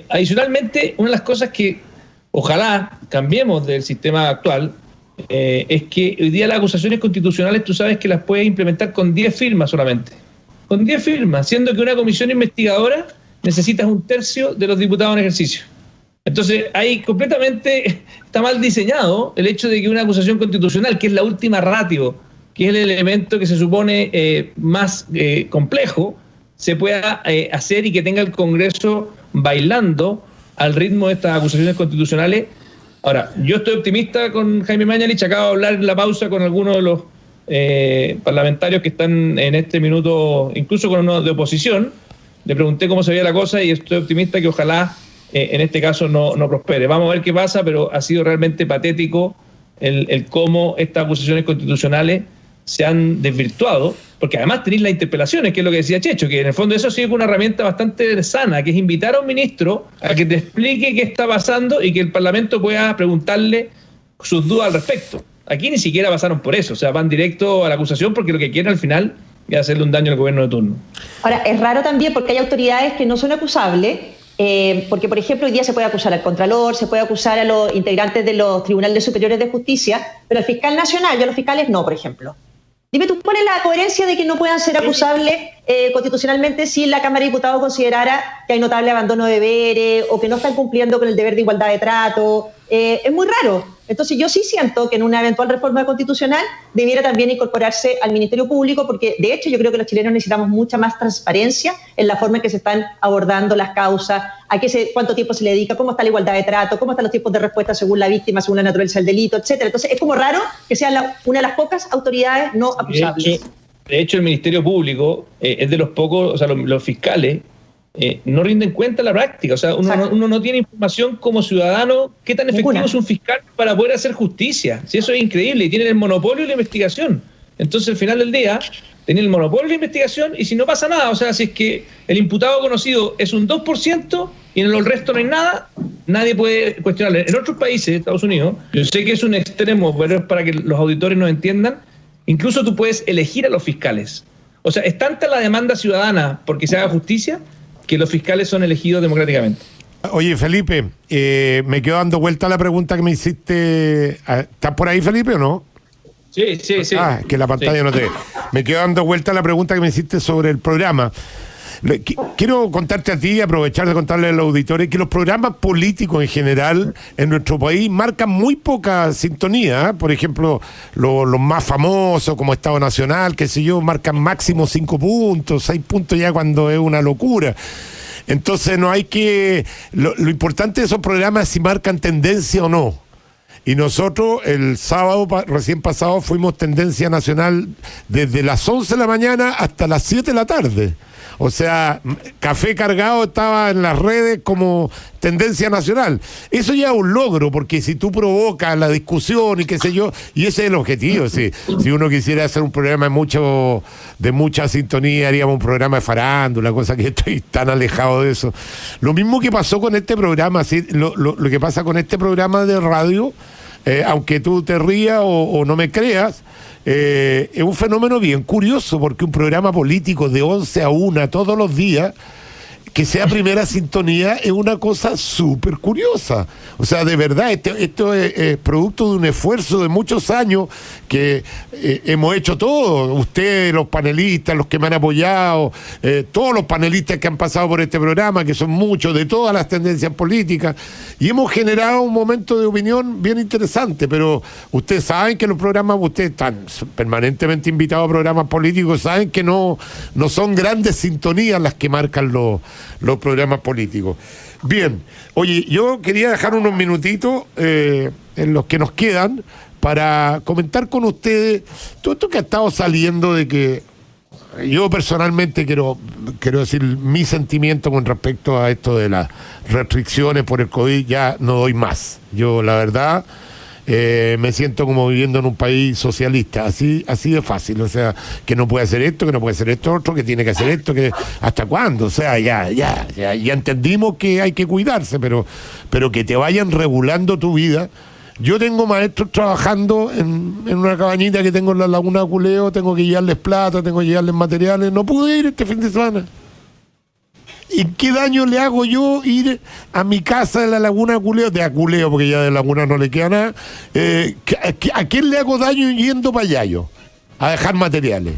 Adicionalmente, una de las cosas que ojalá cambiemos del sistema actual es que hoy día las acusaciones constitucionales tú sabes que las puedes implementar con 10 firmas solamente. Con 10 firmas, siendo que una comisión investigadora necesitas 1/3 de los diputados en ejercicio. Entonces, ahí completamente está mal diseñado el hecho de que una acusación constitucional, que es la última ratio, que es el elemento que se supone más complejo, se pueda hacer y que tenga el Congreso bailando al ritmo de estas acusaciones constitucionales. Ahora, yo estoy optimista con Jaime Mañalich, acabo de hablar en la pausa con algunos de los parlamentarios que están en este minuto, incluso con uno de oposición. Le pregunté cómo se veía la cosa y estoy optimista que ojalá en este caso no prospere. Vamos a ver qué pasa, pero ha sido realmente patético el cómo estas acusaciones constitucionales se han desvirtuado, porque además tenéis las interpelaciones, que es lo que decía Checho, que en el fondo eso sí es una herramienta bastante sana, que es invitar a un ministro a que te explique qué está pasando y que el Parlamento pueda preguntarle sus dudas al respecto. Aquí ni siquiera pasaron por eso, o sea, van directo a la acusación porque lo que quieren al final y hacerle un daño al gobierno de turno. Ahora, es raro también porque hay autoridades que no son acusables, porque, por ejemplo, hoy día se puede acusar al Contralor, se puede acusar a los integrantes de los tribunales superiores de justicia, pero al fiscal nacional y a los fiscales no, por ejemplo. Dime tú, ¿cuál es la coherencia de que no puedan ser acusables constitucionalmente si la Cámara de Diputados considerara que hay notable abandono de deberes o que no están cumpliendo con el deber de igualdad de trato? Es muy raro. Entonces yo sí siento que en una eventual reforma constitucional debiera también incorporarse al Ministerio Público, porque de hecho yo creo que los chilenos necesitamos mucha más transparencia en la forma en que se están abordando las causas, cuánto tiempo se le dedica, cómo está la igualdad de trato, cómo están los tiempos de respuesta según la víctima, según la naturaleza del delito, etcétera. Entonces es como raro que sea una de las pocas autoridades no acusables. De hecho el Ministerio Público es de los pocos, o sea, los fiscales no rinden cuenta en la práctica. O sea, uno no tiene información como ciudadano qué tan efectivo es un fiscal para poder hacer justicia. Si eso es increíble, y tienen el monopolio de la investigación. Entonces, al final del día, tienen el monopolio de la investigación y si no pasa nada, o sea, si es que el imputado conocido es un 2% y en el resto no hay nada, nadie puede cuestionarle. En otros países, Estados Unidos, yo sé que es un extremo, pero es para que los auditores nos entiendan, incluso tú puedes elegir a los fiscales. O sea, es tanta la demanda ciudadana porque se haga justicia que los fiscales son elegidos democráticamente. Oye, Felipe, me quedo dando vuelta a la pregunta que me hiciste. ¿Estás por ahí, Felipe, o no? Sí. Que la pantalla no te ve. Me quedo dando vuelta a la pregunta que me hiciste sobre el programa. Quiero contarte a ti y aprovechar de contarle a los auditores que los programas políticos en general en nuestro país marcan muy poca sintonía. Por ejemplo, los más famosos como Estado Nacional, qué sé yo, marcan máximo 5 puntos, 6 puntos ya cuando es una locura. Entonces no hay que... Lo importante de esos programas es si marcan tendencia o no. Y nosotros el sábado recién pasado fuimos tendencia nacional desde las 11 de la mañana hasta las 7 de la tarde. O sea, Café Cargado estaba en las redes como tendencia nacional. Eso ya es un logro, porque si tú provocas la discusión y qué sé yo, y ese es el objetivo. Si uno quisiera hacer un programa de mucha sintonía, haríamos un programa de farándula, cosa que estoy tan alejado de eso. Lo mismo que pasó con este programa, ¿sí? Lo que pasa con este programa de radio, aunque tú te rías o no me creas, es un fenómeno bien curioso, porque un programa político de 11 a 1 todos los días, que sea primera sintonía, es una cosa súper curiosa. O sea, de verdad, esto es producto de un esfuerzo de muchos años que hemos hecho todos. Ustedes, los panelistas, los que me han apoyado, todos los panelistas que han pasado por este programa, que son muchos, de todas las tendencias políticas, y hemos generado un momento de opinión bien interesante. Pero ustedes saben que los programas, ustedes están permanentemente invitados a programas políticos, saben que no son grandes sintonías las que marcan los programas políticos. Bien, oye, yo quería dejar unos minutitos en los que nos quedan para comentar con ustedes todo esto que ha estado saliendo, de que yo personalmente quiero decir mi sentimiento con respecto a esto de las restricciones por el COVID. Ya no doy más. Yo, la verdad, me siento como viviendo en un país socialista, así de fácil. O sea, que no puede hacer esto, que no puede hacer esto otro, que tiene que hacer esto, que ¿hasta cuándo? O sea, ya entendimos que hay que cuidarse, pero que te vayan regulando tu vida. Yo tengo maestros trabajando en una cabañita que tengo en la Laguna de Culeo, tengo que llevarles plata, tengo que llevarles materiales, no pude ir este fin de semana. ¿Y qué daño le hago yo ir a mi casa de la Laguna de Culeo, de Aculeo, porque ya de Laguna no le queda nada? ¿A quién le hago daño yendo para allá yo? A dejar materiales.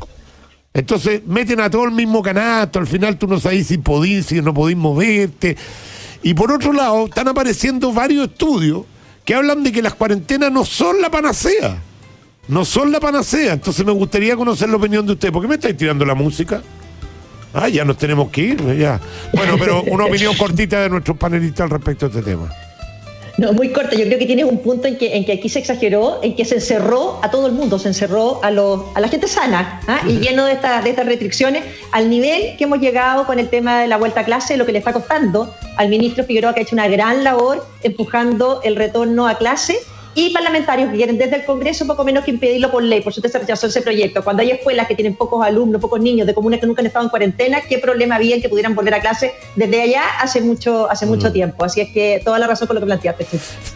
Entonces meten a todo el mismo canasto, al final tú no sabes si podís, si no podís moverte. Y por otro lado, están apareciendo varios estudios que hablan de que las cuarentenas no son la panacea. No son la panacea. Entonces me gustaría conocer la opinión de usted. ¿Por qué me estáis tirando la música? Ya nos tenemos que ir, ya. Bueno, pero una opinión cortita de nuestros panelistas al respecto de este tema. No, muy corta. Yo creo que tienes un punto en que aquí se exageró, en que se encerró a todo el mundo, se encerró a la gente sana, y lleno de estas restricciones, al nivel que hemos llegado con el tema de la vuelta a clase, lo que le está costando al ministro Figueroa, que ha hecho una gran labor empujando el retorno a clase, y parlamentarios que quieren desde el Congreso poco menos que impedirlo por ley. Por eso se rechazó ese proyecto. Cuando hay escuelas que tienen pocos alumnos, pocos niños de comunas que nunca han estado en cuarentena, ¿qué problema había en que pudieran volver a clase desde allá hace mucho tiempo? Así es que toda la razón con lo que planteaste.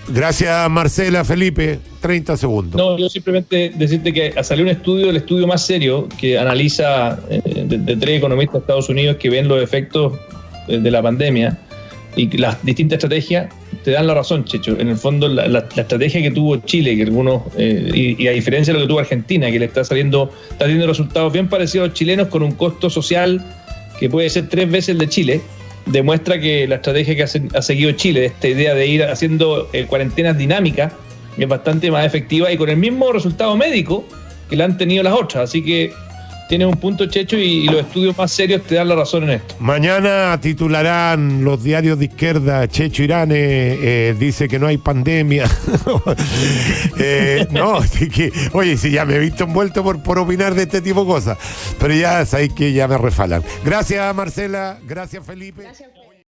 Gracias, Marcela. Felipe, 30 segundos. No, yo simplemente decirte que salió un estudio, el estudio más serio, que analiza de 3 economistas de Estados Unidos que ven los efectos de la pandemia y las distintas estrategias. Te dan la razón, Checho. En el fondo, la estrategia que tuvo Chile, que algunos, y a diferencia de lo que tuvo Argentina, que le está teniendo resultados bien parecidos a los chilenos, con un costo social que puede ser 3 veces el de Chile, demuestra que la estrategia que ha seguido Chile, esta idea de ir haciendo cuarentenas dinámicas, es bastante más efectiva y con el mismo resultado médico que la han tenido las otras. Así que tienes un punto, Checho, y los estudios más serios te dan la razón en esto. Mañana titularán los diarios de izquierda: Checho Irane dice que no hay pandemia. No, oye, si ya me he visto envuelto por opinar de este tipo de cosas, pero ya sabéis que ya me refalan. Gracias, Marcela. Gracias, Felipe. Gracias.